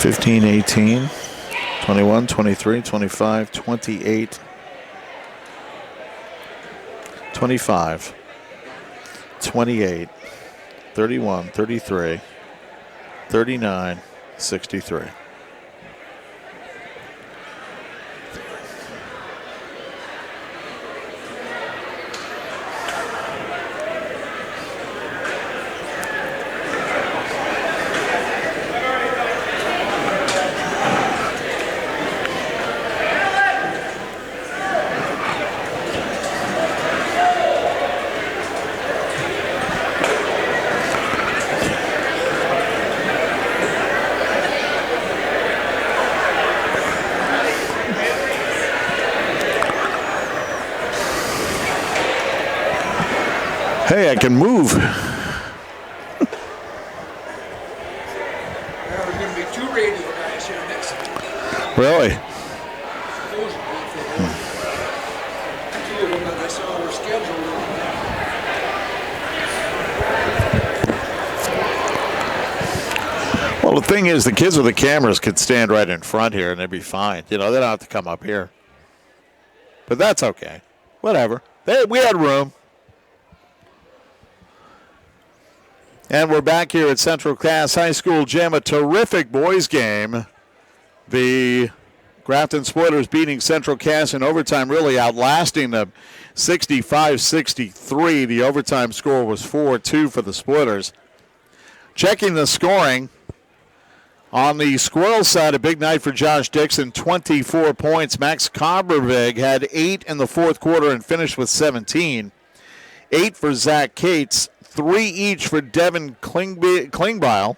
(15, 18, 21, 23, 25, 28, 25, 28, 31, 33, 39, 63. Hey, I can move. There's going to be 2 radio guys here next week. Really? Two of them that I saw were scheduled. Well, the thing is, the kids with the cameras could stand right in front here and they'd be fine. You know, they don't have to come up here. But that's okay. Whatever. We had room. And we're back here at Central Cass High School Gym, a terrific boys game. The Grafton Spoilers beating Central Cass in overtime, really outlasting them 65-63. The overtime score was 4-2 for the Spoilers. Checking the scoring, on the Squirrels side, a big night for Josh Dixon, 24 points. Max Cobbervig had 8 in the fourth quarter and finished with 17. 8 for Zach Cates, 3 each for Devin Klingbeil,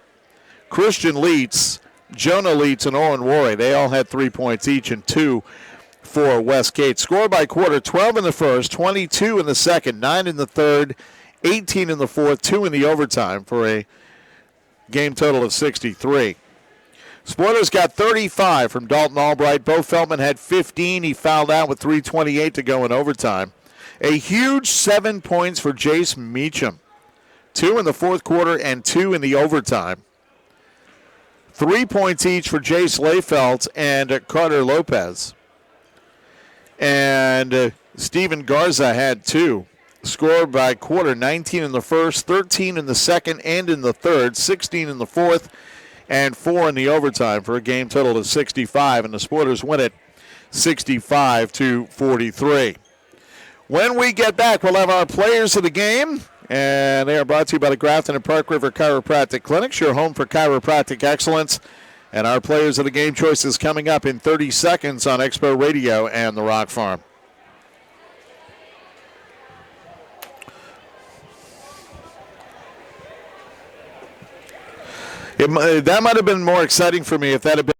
Christian Leitz, Jonah Leitz, and Owen Worry. They all had 3 points each and 2 for West Cates. Score by quarter, 12 in the first, 22 in the second, 9 in the third, 18 in the fourth, 2 in the overtime for a game total of 63. Spoilers got 35 from Dalton Albright. Bo Feldman had 15. He fouled out with 3:28 to go in overtime. A huge 7 points for Jace Meacham. 2 in the fourth quarter and 2 in the overtime. 3 points each for Jace Layfelt and Carter Lopez. And Steven Garza had 2. Scored by quarter, 19 in the first, 13 in the second and in the third, 16 in the fourth, and 4 in the overtime for a game total of 65. And the Spoilers win it 65-43. When we get back, we'll have our players of the game. And they are brought to you by the Grafton and Park River Chiropractic Clinics, your home for chiropractic excellence. And our players of the game choices coming up in 30 seconds on Expo Radio and the Rock Farm. That might have been more exciting for me if that had been.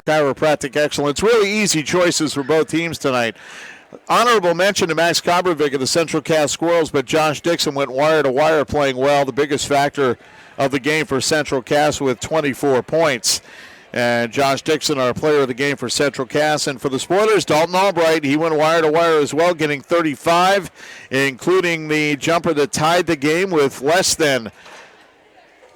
Chiropractic excellence. Really easy choices for both teams tonight. Honorable mention to Max Cobbervig of the Central Cass Squirrels, but Josh Dixon went wire to wire playing well. The biggest factor of the game for Central Cass with 24 points. And Josh Dixon, our player of the game for Central Cass. And for the Spoilers, Dalton Albright, he went wire to wire as well, getting 35, including the jumper that tied the game with less than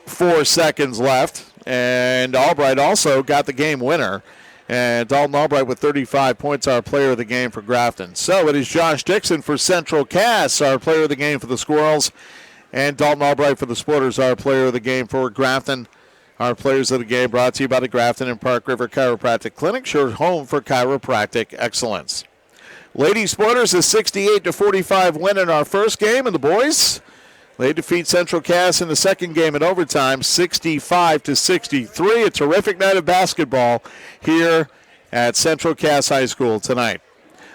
4 seconds left. And Albright also got the game winner. And Dalton Albright with 35 points, our player of the game for Grafton. So it is Josh Dixon for Central Cass, our player of the game for the Squirrels. And Dalton Albright for the Spoilers, our player of the game for Grafton. Our players of the game brought to you by the Grafton and Park River Chiropractic Clinic, your home for chiropractic excellence. Lady Spoilers, a 68-45 win in our first game, and the boys, they defeat Central Cass in the second game in overtime, 65-63. A terrific night of basketball here at Central Cass High School tonight.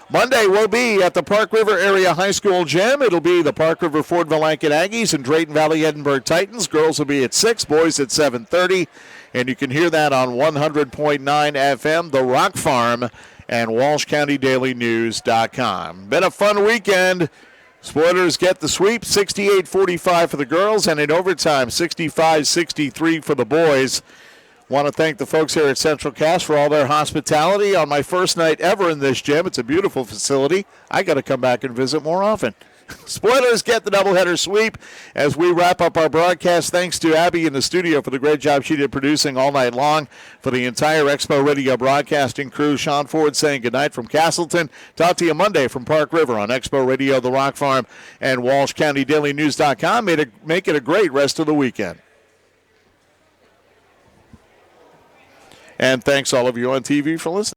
Monday will be at the Park River Area High School Gym. It'll be the Park River Ford Vilanket Aggies and Drayton Valley Edinburgh Titans. Girls will be at 6, boys at 7:30. And you can hear that on 100.9 FM, The Rock Farm, and WalshCountyDailyNews.com. Been a fun weekend. Spoilers get the sweep, 68-45 for the girls, and in overtime, 65-63 for the boys. Want to thank the folks here at Central Cass for all their hospitality on my first night ever in this gym. It's a beautiful facility. I got to come back and visit more often. Spoilers get the doubleheader sweep as we wrap up our broadcast. Thanks to Abby in the studio for the great job she did producing all night long. For the entire Expo Radio broadcasting crew, Sean Ford saying goodnight from Castleton. Talk to you Monday from Park River on Expo Radio, The Rock Farm, and WalshCountyDailyNews.com. Make it a great rest of the weekend. And thanks all of you on TV for listening.